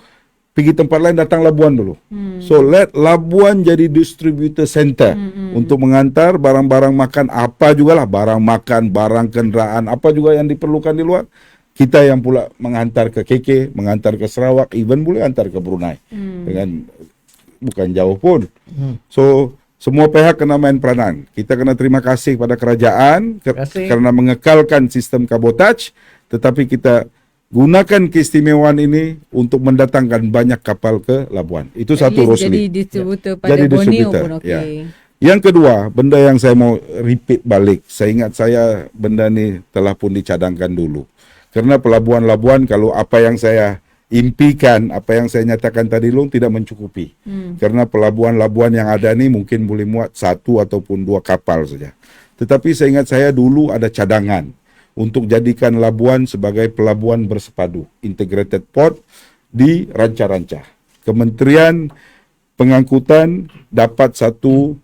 pergi tempat lain, datang Labuan dulu. So, let Labuan jadi distributor center untuk mengantar barang-barang makan, apa jugalah, barang makan, barang kenderaan, apa juga yang diperlukan di luar. Kita yang pula mengantar ke KK, mengantar ke Sarawak, even boleh antar ke Brunei. Dengan bukan jauh pun. So, semua pihak kena main peranan. Kita kena terima kasih kepada kerajaan kerana mengekalkan sistem kabotaj, tetapi kita gunakan keistimewaan ini untuk mendatangkan banyak kapal ke Labuan. Itu satu, Rosli. Jadi distributor pada Borneo pun okey. Yang kedua, benda yang saya mau repeat balik. Saya ingat saya benda ni telah pun dicadangkan dulu. Kerana pelabuhan Labuan, kalau apa yang saya impikan apa yang saya nyatakan tadi Long tidak mencukupi. Karena pelabuhan-labuhan yang ada ni mungkin boleh muat 1 ataupun 2 kapal saja. Tetapi saya ingat saya dulu ada cadangan untuk jadikan labuan sebagai pelabuhan bersepadu, integrated port di Ranca-Ranca. Kementerian Pengangkutan dapat satu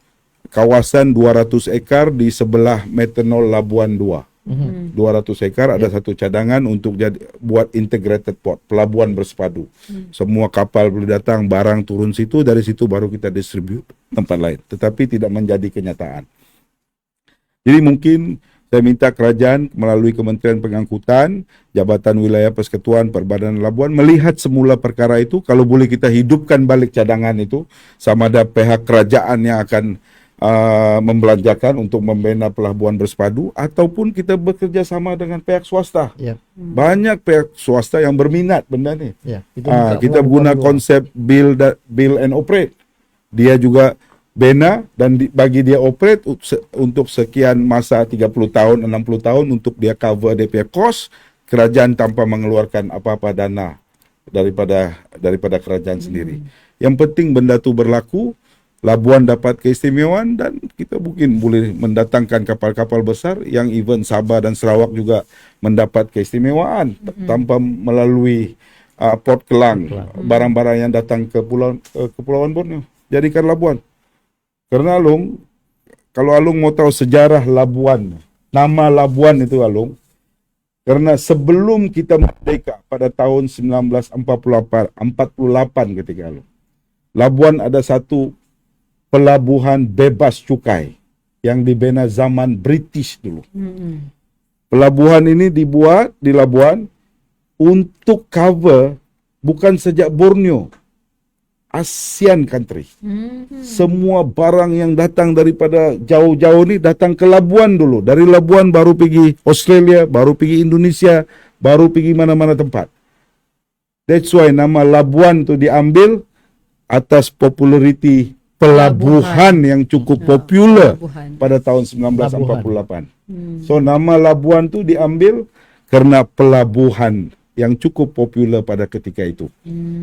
kawasan 200 ekar di sebelah Metanol Labuan 2. 200 ekar ada satu cadangan untuk buat integrated port, pelabuhan bersepadu. Semua kapal boleh datang, barang turun situ, dari situ baru kita distribute tempat lain. Tetapi tidak menjadi kenyataan. Jadi mungkin saya minta kerajaan melalui Kementerian Pengangkutan, Jabatan Wilayah Persekutuan Perbadanan Labuan melihat semula perkara itu. Kalau boleh kita hidupkan balik cadangan itu, sama ada pihak kerajaan yang akan membelanjakan untuk membina pelabuhan bersepadu, ataupun kita bekerja sama dengan pihak swasta. Banyak pihak swasta yang berminat benda ni. Kita guna konsep build and operate. Dia juga bina dan bagi dia operate untuk sekian masa 30 tahun, 60 tahun untuk dia cover dia punya cost, kerajaan tanpa mengeluarkan apa-apa dana daripada kerajaan sendiri. Yang penting benda tu berlaku, labuan dapat keistimewaan dan kita mungkin boleh mendatangkan kapal-kapal besar yang even Sabah dan Sarawak juga mendapat keistimewaan tanpa melalui Port Kelang, barang-barang yang datang ke Kepulauan Borneo. Jadikan labuan. Karena Alung, kalau Alung mau tahu sejarah Labuan, nama Labuan itu Alung, karena sebelum kita merdeka pada tahun 1948 ketika Alung, Labuan ada satu pelabuhan bebas cukai yang dibina zaman British dulu. Pelabuhan ini dibuat di Labuan untuk cover bukan sejak Borneo, ASEAN country. Semua barang yang datang daripada jauh-jauh ni datang ke Labuan dulu. Dari Labuan baru pergi Australia, baru pergi Indonesia, baru pergi mana-mana tempat. That's why nama Labuan tu diambil atas populariti pelabuhan yang cukup popular pada tahun 1948. So nama Labuan tu diambil kerana pelabuhan yang cukup popular pada ketika itu.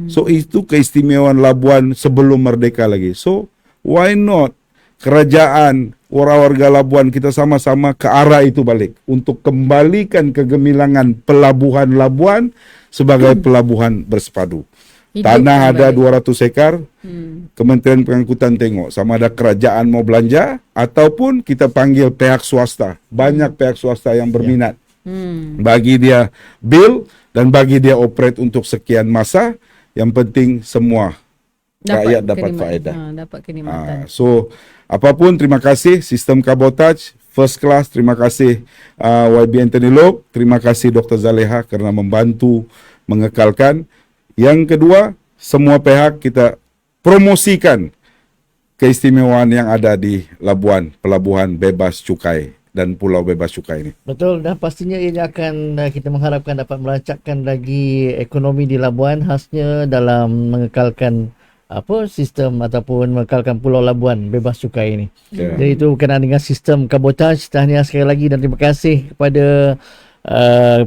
So itu keistimewaan Labuan sebelum merdeka lagi. So why not kerajaan, warga Labuan kita sama-sama ke arah itu balik untuk kembalikan kegemilangan pelabuhan Labuan sebagai pelabuhan bersepadu. Tanah ada 200 ekar, Kementerian Pengangkutan tengok sama ada kerajaan mau belanja ataupun kita panggil pihak swasta. Banyak pihak swasta yang berminat. Bagi dia bill dan bagi dia operate untuk sekian masa, yang penting semua rakyat dapat faedah. Dapat kenikmatan. So, apapun terima kasih sistem kabotaj first class, terima kasih YB Anthony Loke, terima kasih Dr. Zaleha kerana membantu mengekalkan. Yang kedua, semua pihak kita promosikan keistimewaan yang ada di Labuan, pelabuhan bebas cukai dan pulau bebas cukai ini. Betul, dan pastinya ini akan kita mengharapkan dapat merancakkan lagi ekonomi di Labuan, khasnya dalam mengekalkan sistem ataupun mengekalkan Pulau Labuan bebas cukai ini. Jadi itu berkenaan dengan sistem kabotaj. Tahniah sekali lagi dan terima kasih kepada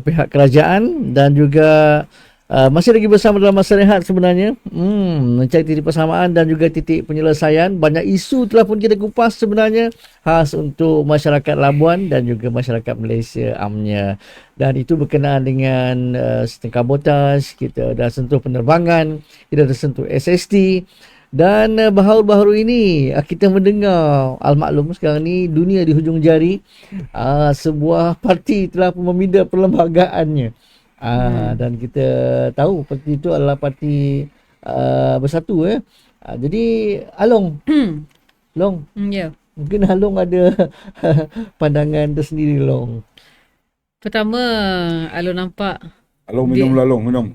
pihak kerajaan dan juga masih lagi bersama dalam Masa Rehat sebenarnya. Mencari titik persamaan dan juga titik penyelesaian. Banyak isu telah pun kita kupas sebenarnya khas untuk masyarakat Labuan dan juga masyarakat Malaysia amnya. Dan itu berkenaan dengan sistem kabotaj, kita dah sentuh penerbangan, kita dah sentuh SST. Dan baharu-baharu ini kita mendengar, al-maklum sekarang ni dunia di hujung jari, sebuah parti telah pun meminda perlembagaannya. Dan kita tahu parti itu adalah parti Bersatu. Jadi Along, Long, mungkin Along ada pandangan tersendiri Long. Pertama, Along nampak Along minum lalong, minum.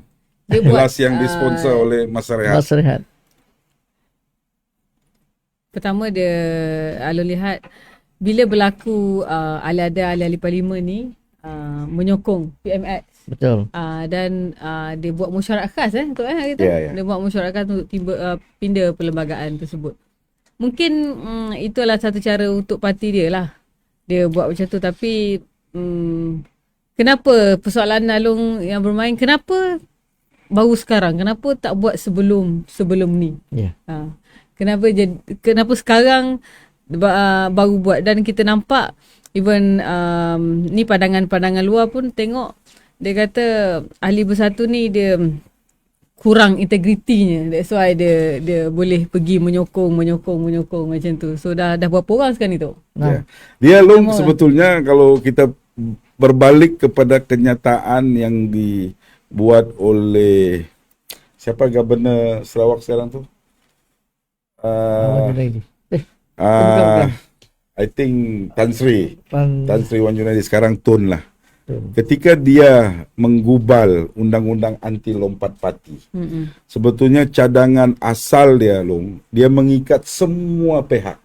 Dia buat Gelas yang disponsor oleh Masa Rehat. Masa Rehat. Pertama dia Along lihat bila berlaku ada ahli-ahli parlimen ni menyokong PMX. Betul. Dan dia buat mesyuarat khas untuk kita. Dia buat mesyuarat khas untuk pindah perlembagaan tersebut. Mungkin itulah satu cara untuk parti dia lah. Dia buat macam tu, tapi kenapa persoalan Along yang bermain, kenapa baru sekarang? Kenapa tak buat sebelum ni? Ya. Kenapa sekarang baru buat? Dan kita nampak even ni pandangan luar pun tengok, dia kata Ahli Bersatu ni dia kurang integritinya. That's why dia boleh pergi menyokong macam tu. So dah berapa orang sekarang ni tu? Nah, Dia sebetulnya kalau kita berbalik kepada kenyataan yang dibuat oleh siapa Gubernur Sarawak sekarang tu? Wan Junaidi. bukan. I think Tan Sri Wan Junaidi sekarang Tun lah. Ketika dia menggubal undang-undang anti lompat parti, sebetulnya cadangan asal dia dia mengikat semua pihak.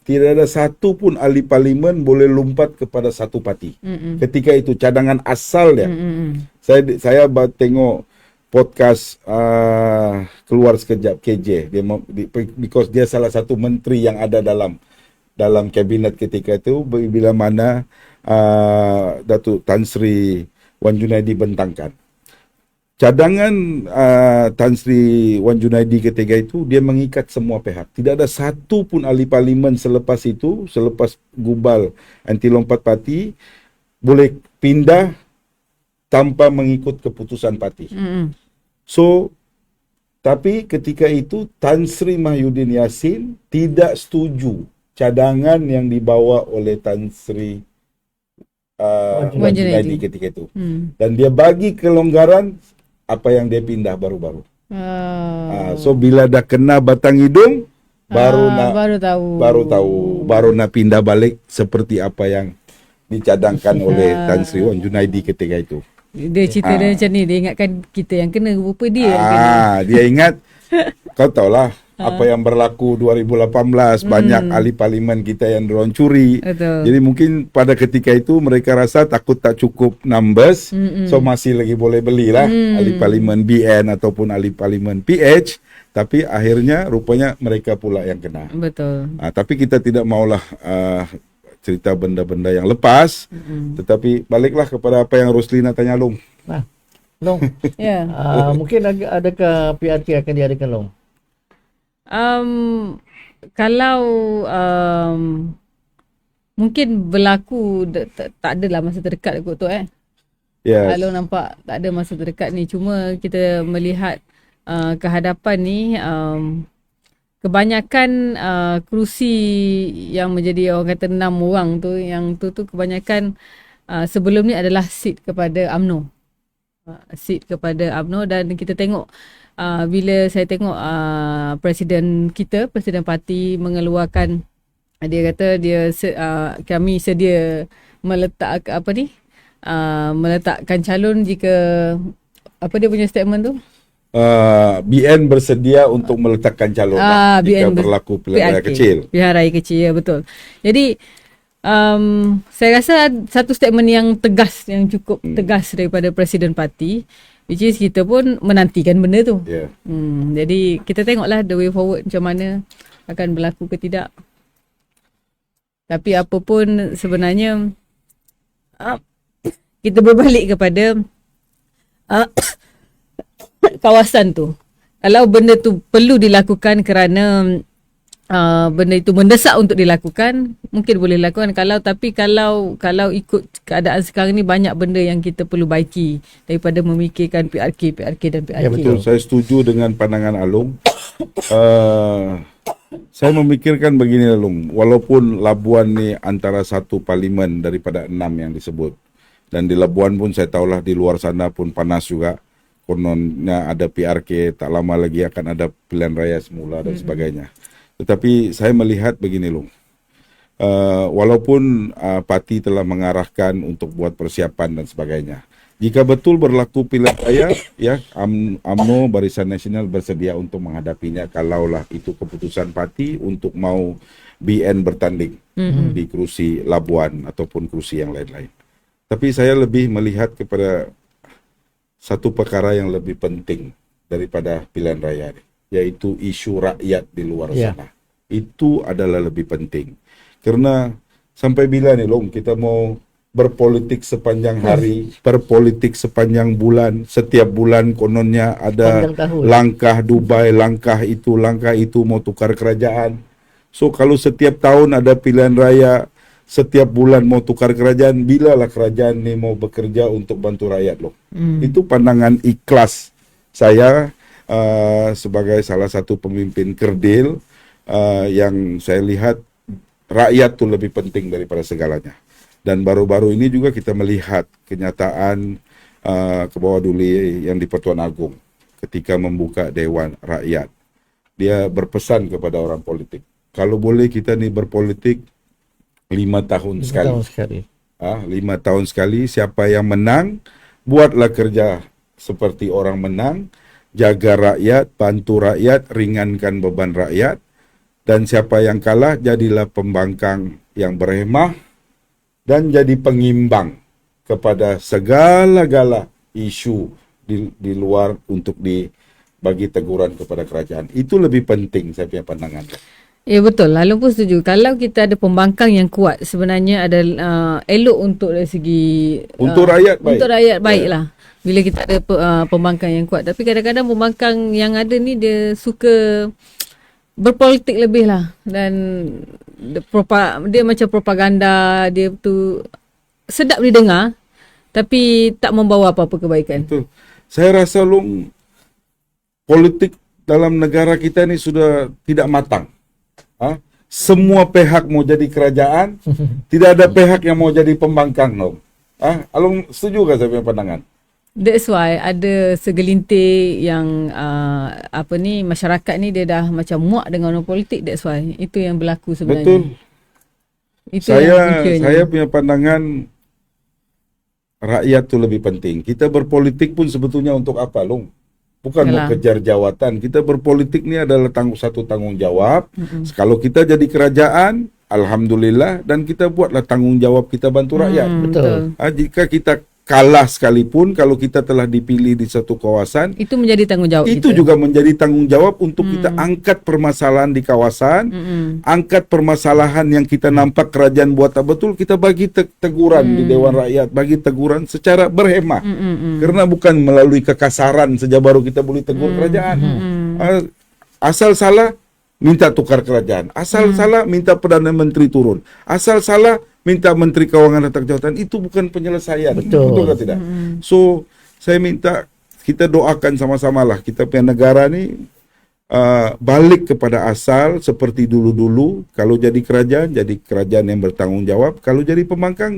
Tidak ada satu pun ahli parlimen boleh lompat kepada satu parti. Ketika itu cadangan asal dia. Saya tengok podcast Keluar Sekejap KJ, because dia salah satu menteri yang ada dalam kabinet ketika itu, bila mana Datuk Tan Sri Wan Junaidi bentangkan cadangan Tan Sri Wan Junaidi ketika itu, dia mengikat semua pihak. Tidak ada satu pun ahli parlimen selepas gubal anti lompat parti boleh pindah tanpa mengikut keputusan parti. So, tapi ketika itu Tan Sri Mahyudin Yassin tidak setuju cadangan yang dibawa oleh Tan Sri Wan Junaidi ketika itu. Dan dia bagi kelonggaran apa yang dia pindah baru-baru. So bila dah kena batang hidung baru nak pindah balik seperti apa yang dicadangkan oleh Tan Sri Wan Junaidi ketika itu. Dia cerita dia macam ni, dia ingatkan kita yang kena, rupa dia yang kena. Dia ingat kau tahulah apa yang berlaku 2018, banyak ahli parlimen kita yang diorang curi. Betul. Jadi mungkin pada ketika itu mereka rasa takut tak cukup numbers, so masih lagi boleh belilah ahli parlimen BN ataupun ahli parlimen PH, tapi akhirnya rupanya mereka pula yang kena. Betul. Tapi kita tidak maulah cerita benda-benda yang lepas, tetapi baliklah kepada apa yang Roslina tanya Long. Long. Ya. Mungkin adakah PRK akan diadakan, Long? Kalau mungkin berlaku tak adalah masa terdekat kot tu Yes. Kalau nampak tak ada masa terdekat ni, cuma kita melihat kehadapan ni, kebanyakan kerusi yang menjadi orang kata 6 orang tu, yang tu kebanyakan sebelum ni adalah seat kepada UMNO. Seat kepada UMNO, dan kita tengok bila saya tengok presiden parti mengeluarkan, dia kata kami sedia meletakkan calon jika apa dia punya statement tu, BN bersedia untuk meletakkan calon jika berlaku pilihan raya kecil. Pilihan raya kecil, ya betul. Jadi saya rasa satu statement yang tegas, yang cukup tegas daripada presiden parti, which is kita pun menantikan benda tu. Yeah. Jadi kita tengoklah the way forward macam mana akan berlaku ke tidak. Tapi apa pun sebenarnya kita berbalik kepada kawasan tu. Kalau benda tu perlu dilakukan kerana benda itu mendesak untuk dilakukan, mungkin boleh lakukan. Kalau ikut keadaan sekarang ni, banyak benda yang kita perlu baiki daripada memikirkan PRK dan PRK. Ya betul, saya setuju dengan pandangan Alung. Saya memikirkan begini Alung, walaupun Labuan ni antara satu parlimen daripada 6 yang disebut, dan di Labuan pun saya tahulah di luar sana pun panas juga. Kononnya ada PRK, tak lama lagi akan ada pilihan raya semula dan sebagainya. Tetapi saya melihat begini Long, walaupun parti telah mengarahkan untuk buat persiapan dan sebagainya, jika betul berlaku pilihan raya, ya UMNO Barisan Nasional bersedia untuk menghadapinya kalaulah itu keputusan parti untuk mau BN bertanding di kerusi Labuan ataupun kerusi yang lain-lain. Tapi saya lebih melihat kepada satu perkara yang lebih penting daripada pilihan raya ini, yaitu isu rakyat di luar sana. Itu adalah lebih penting. Karena sampai bila nih Long kita mau berpolitik sepanjang hari, berpolitik sepanjang bulan, setiap bulan kononnya ada Sepanjang tahun. langkah Dubai, langkah itu mau tukar kerajaan. So kalau setiap tahun ada pilihan raya, setiap bulan mau tukar kerajaan, bilalah kerajaan ini mau bekerja untuk bantu rakyat loh. Itu pandangan ikhlas saya sebagai salah satu pemimpin kerdil yang saya lihat rakyat tuh lebih penting daripada segalanya. Dan baru-baru ini juga kita melihat kenyataan ke bawah dulu yang di Pertuan Agong ketika membuka Dewan Rakyat. Dia berpesan kepada orang politik, kalau boleh kita nih berpolitik 5 tahun sekali. 5 tahun sekali. 5 tahun sekali, siapa yang menang, buatlah kerja seperti orang menang, jaga rakyat, bantu rakyat, ringankan beban rakyat, dan siapa yang kalah, jadilah pembangkang yang berhemah, dan jadi pengimbang kepada segala-gala isu di luar untuk dibagi teguran kepada kerajaan. Itu lebih penting saya punya pandangan. Ya betul, lalu pun setuju. Kalau kita ada pembangkang yang kuat, sebenarnya ada elok untuk dari segi Untuk rakyat baik. Untuk rakyat baiklah. Bila kita ada pembangkang yang kuat. Tapi kadang-kadang pembangkang yang ada ni dia suka berpolitik lebih lah, dan dia macam propaganda, dia tu sedap didengar tapi tak membawa apa-apa kebaikan. Betul. Saya rasa politik dalam negara kita ni sudah tidak matang. Semua pihak mau jadi kerajaan, tidak ada pihak yang mau jadi pembangkang. Alung setuju ke saya punya pandangan? That's why ada segelintir yang masyarakat ni dia dah macam muak dengan orang politik. That's why itu yang berlaku sebenarnya. Betul. Itu yang puncanya. Saya punya pandangan rakyat tu lebih penting. Kita berpolitik pun sebetulnya untuk apa, Long? Bukan mau kejar jawatan. Kita berpolitik ni adalah satu tanggung jawab. Kalau kita jadi kerajaan, alhamdulillah, dan kita buatlah tanggung jawab kita bantu rakyat. Betul. Jika kita kalah sekalipun, kalau kita telah dipilih di satu kawasan, itu menjadi tanggung jawab itu kita. juga menjadi tanggung jawab untuk kita angkat permasalahan di kawasan, angkat permasalahan yang kita nampak kerajaan buat tak betul, kita bagi teguran di Dewan Rakyat, bagi teguran secara berhemah. Karena bukan melalui kekasaran saja baru kita boleh tegur kerajaan. Asal salah, minta tukar kerajaan. Asal salah, minta Perdana Menteri turun. Asal salah, minta Menteri Keuangan datang jawatan. Itu bukan penyelesaian. Betul atau tidak? So, saya minta kita doakan sama-sama lah. Kita punya negara ni balik kepada asal seperti dulu-dulu. Kalau jadi kerajaan yang bertanggung jawab. Kalau jadi pembangkang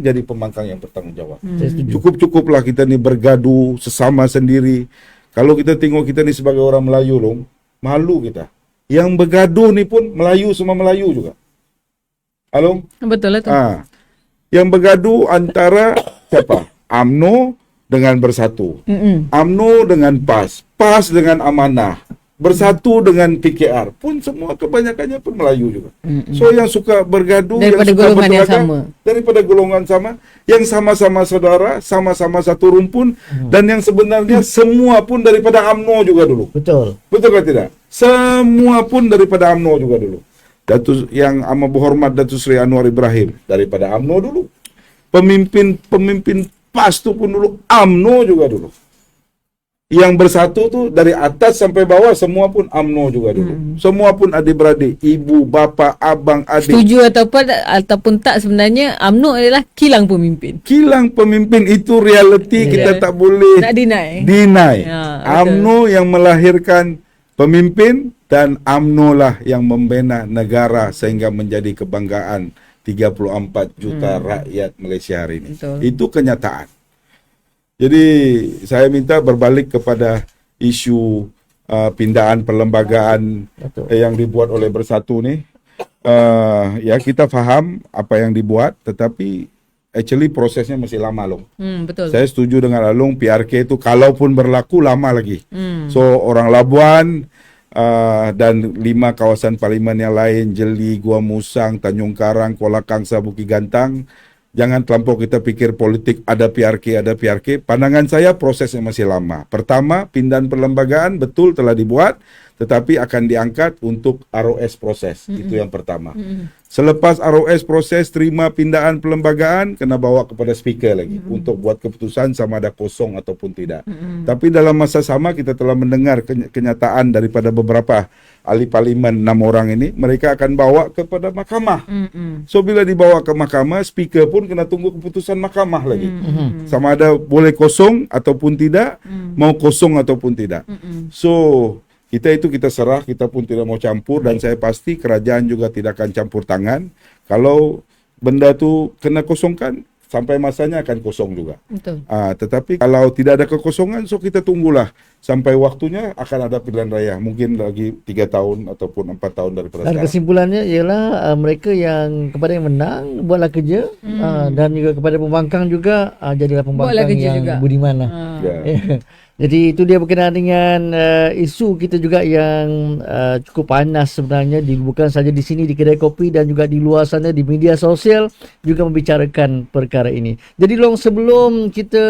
yang bertanggung jawab. Cukup-cukuplah kita ni bergaduh sesama sendiri. Kalau kita tengok kita ni sebagai orang Melayu, malu kita. Yang bergaduh ni pun Melayu, semua Melayu juga. Along? Betul lah tu. Yang bergaduh antara siapa? UMNO dengan Bersatu. UMNO dengan PAS. PAS dengan Amanah. Bersatu dengan PKR. Pun semua kebanyakannya pun Melayu juga. So yang suka bergaduh, daripada yang suka golongan yang berdagang, sama. daripada golongan sama, yang sama-sama saudara, sama-sama satu rumpun, dan yang sebenarnya semua pun daripada UMNO juga dulu. Betul. Betul ke tidak? Semua pun daripada UMNO juga dulu. Yang amat berhormat Datuk Seri Anwar Ibrahim daripada UMNO dulu. Pemimpin PAS tu pun dulu UMNO juga dulu. Yang Bersatu tu dari atas sampai bawah semua pun UMNO juga dulu. Semua pun adik-beradik, ibu, bapa, abang, adik. Setuju ataupun tak, sebenarnya UMNO adalah kilang pemimpin. Kilang pemimpin itu realiti, kita tak boleh nak deny. UMNO yang melahirkan pemimpin, dan UMNO lah yang membina negara sehingga menjadi kebanggaan 34 juta rakyat Malaysia hari ini. Betul. Itu kenyataan. Jadi saya minta berbalik kepada isu pindahan perlembagaan yang dibuat oleh Bersatu ni. Ya kita faham apa yang dibuat, tetapi actually prosesnya masih lama, Long. Betul. Saya setuju dengan Alung, PRK itu kalaupun berlaku lama lagi. So orang Labuan dan 5 kawasan parlimen yang lain, Jeli, Gua Musang, Tanjung Karang, Kuala Kangsar, Bukit Gantang, jangan terlampau kita pikir politik ada PRK. Pandangan saya prosesnya masih lama. Pertama, pindahan perlembagaan betul telah dibuat, tetapi akan diangkat untuk ROS proses. Itu yang pertama. Selepas ROS proses terima pindahan perlembagaan, kena bawa kepada speaker lagi untuk buat keputusan sama ada kosong ataupun tidak. Tapi dalam masa sama kita telah mendengar kenyataan daripada beberapa ahli parlimen 6 orang ini, mereka akan bawa kepada mahkamah. So bila dibawa ke mahkamah, speaker pun kena tunggu keputusan mahkamah lagi. Sama ada boleh kosong ataupun tidak, mau kosong ataupun tidak. So kita serah, kita pun tidak mau campur, dan saya pasti kerajaan juga tidak akan campur tangan. Kalau benda tu kena kosongkan, sampai masanya akan kosong juga. Betul. Tetapi kalau tidak ada kekosongan, so kita tunggulah sampai waktunya akan ada pilihan raya. Mungkin lagi 3 tahun ataupun 4 tahun daripada Dan sekarang. kesimpulannya ialah mereka yang kepada yang menang buatlah kerja, dan juga kepada pembangkang juga jadilah Buatlah pembangkang kerja yang juga. budiman lah. Ya. Jadi itu dia berkenaan dengan isu kita juga yang cukup panas sebenarnya, bukan saja di sini di kedai kopi dan juga di luar sana di media sosial juga membicarakan perkara ini. Jadi Long, sebelum kita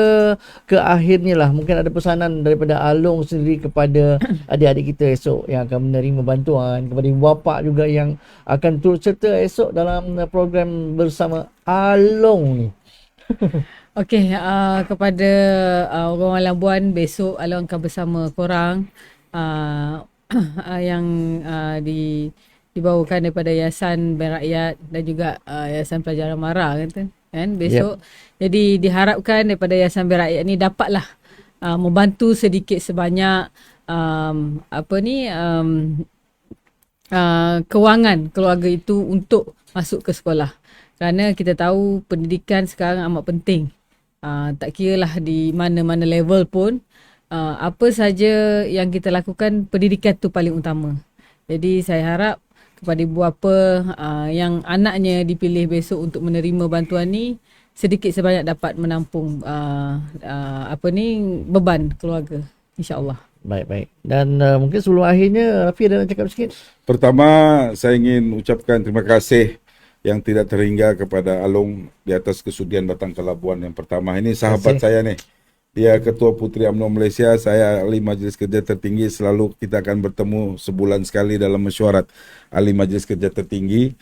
ke akhirnya lah, mungkin ada pesanan daripada Along sendiri kepada adik-adik kita esok yang akan menerima bantuan, kepada ibu bapa juga yang akan turut serta esok dalam program bersama Along ni. Okey, kepada orang Labuan, besok Along akan bersama korang yang dibawakan daripada Yayasan Bank Rakyat dan juga Yayasan Pelajaran Mara kan besok. Jadi diharapkan daripada Yayasan Bank Rakyat ni dapatlah membantu sedikit sebanyak kewangan keluarga itu untuk masuk ke sekolah. Kerana kita tahu pendidikan sekarang amat penting. Tak kira lah di mana-mana level pun, apa saja yang kita lakukan, pendidikan tu paling utama. Jadi saya harap kepada ibu bapa yang anaknya dipilih besok untuk menerima bantuan ni, sedikit sebanyak dapat menampung beban keluarga, insya-Allah. Baik. Dan mungkin sebelum akhirnya, Rafi ada nak cakap sikit? Pertama, saya ingin ucapkan terima kasih yang tidak terhingga kepada Along di atas kesudian datang ke Labuan. Yang pertama, ini sahabat saya nih. Dia Ketua Puteri UMNO Malaysia, saya Ahli Majlis Kerja Tertinggi. Selalu kita akan bertemu sebulan sekali dalam mesyuarat Ahli Majlis Kerja Tertinggi.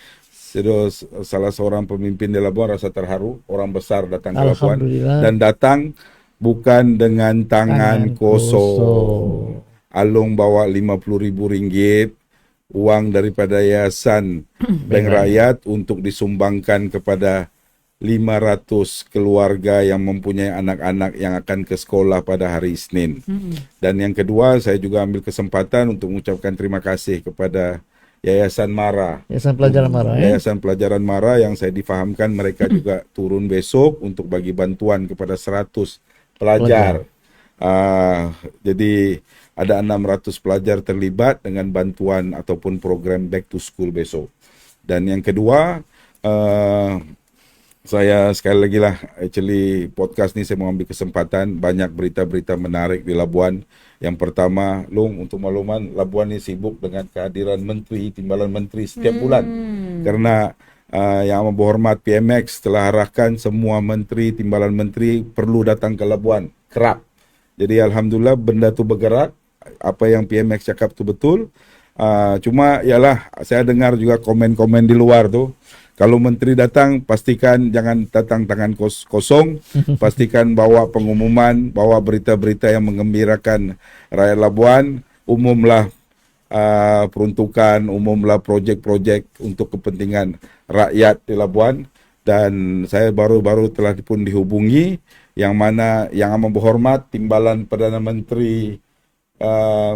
Salah seorang pemimpin di Labuan rasa terharu, orang besar datang ke Labuan. Dan datang bukan dengan tangan kosong. Along bawa RM50,000 uang daripada Yayasan Bank Rakyat untuk disumbangkan kepada 500 keluarga yang mempunyai anak-anak yang akan ke sekolah pada hari Isnin. Dan yang kedua, saya juga ambil kesempatan untuk mengucapkan terima kasih kepada Yayasan Mara. Yayasan Pelajaran Mara. Yayasan Pelajaran Mara yang saya difahamkan mereka juga turun besok untuk bagi bantuan kepada 100 pelajar. Jadi ada 600 pelajar terlibat dengan bantuan ataupun program Back to School besok. Dan yang kedua, saya sekali lagi lah, actually podcast ni saya mau ambil kesempatan, banyak berita-berita menarik di Labuan. Yang pertama, Long, untuk makluman, Labuan ni sibuk dengan kehadiran menteri, timbalan menteri setiap bulan. Karena Yang Amat Berhormat PMX telah arahkan semua menteri, timbalan menteri perlu datang ke Labuan, kerap. Jadi alhamdulillah benda tu bergerak. Apa yang PMX cakap tu betul. Cuma ialah saya dengar juga komen-komen di luar tu. Kalau menteri datang, pastikan jangan datang tangan kosong. Pastikan bawa pengumuman, bawa berita-berita yang menggembirakan rakyat Labuan. Umumlah peruntukan, umumlah projek-projek untuk kepentingan rakyat di Labuan. Dan saya baru-baru telah pun dihubungi yang mana Yang Amat Berhormat Timbalan Perdana Menteri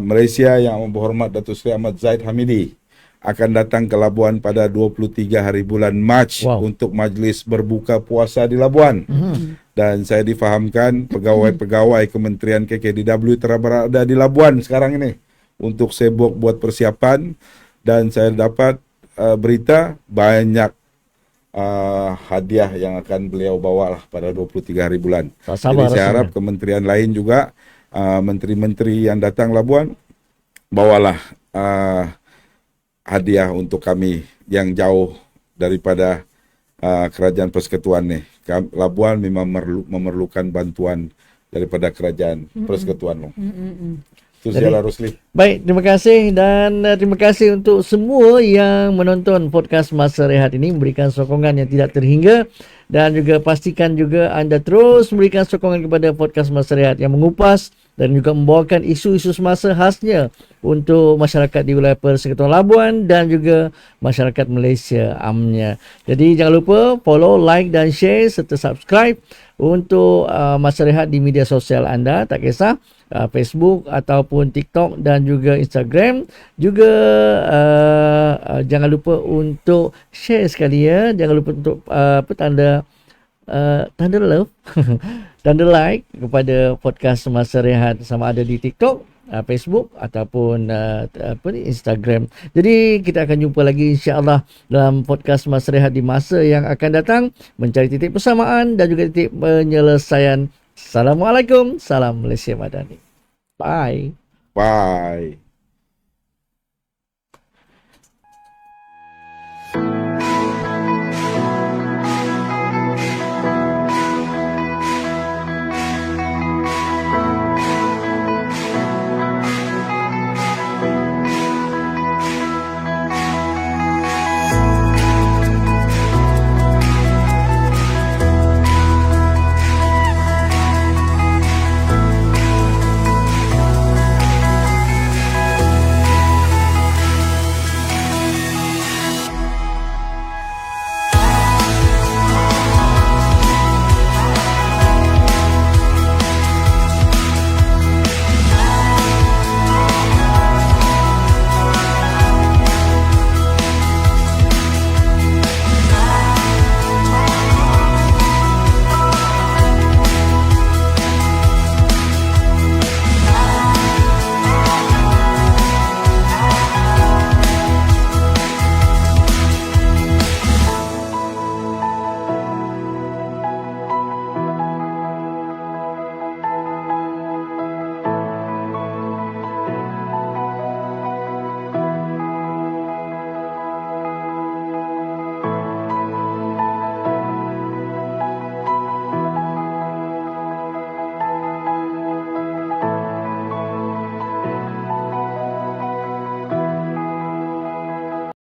Malaysia Yang Amat Berhormat Datuk Seri Ahmad Zahid Hamidi akan datang ke Labuan pada 23 hari bulan Mac untuk majlis berbuka puasa di Labuan. Dan saya difahamkan pegawai-pegawai Kementerian KKDW telah berada di Labuan sekarang ini untuk sibuk buat persiapan. Dan saya dapat berita banyak hadiah yang akan beliau bawa lah pada 23 hari bulan. Jadi saya harap kementerian lain juga, menteri-menteri yang datang Labuan, bawalah hadiah untuk kami yang jauh daripada kerajaan persekutuan ni. Labuan memang memerlukan bantuan daripada kerajaan persekutuan. Itu Jadi, Ziala Rusli. baik, terima kasih dan terima kasih untuk semua yang menonton podcast Masa Rehat ini, memberikan sokongan yang tidak terhingga, dan juga pastikan juga anda terus memberikan sokongan kepada podcast Masa Rehat yang mengupas dan juga membawakan isu-isu semasa khasnya untuk masyarakat di wilayah Persekutuan Labuan dan juga masyarakat Malaysia amnya. Jadi jangan lupa follow, like dan share serta subscribe untuk Masa Rehat di media sosial anda, tak kisah Facebook ataupun TikTok dan juga Instagram. Juga jangan lupa untuk share sekali ya. Jangan lupa untuk tanda love tanda like kepada podcast Masa Rehat, sama ada di TikTok, Facebook ataupun Instagram. Jadi kita akan jumpa lagi insya-Allah dalam podcast Masa Rehat di masa yang akan datang, mencari titik persamaan dan juga titik penyelesaian. Assalamualaikum, salam Malaysia Madani. Bye. Bye.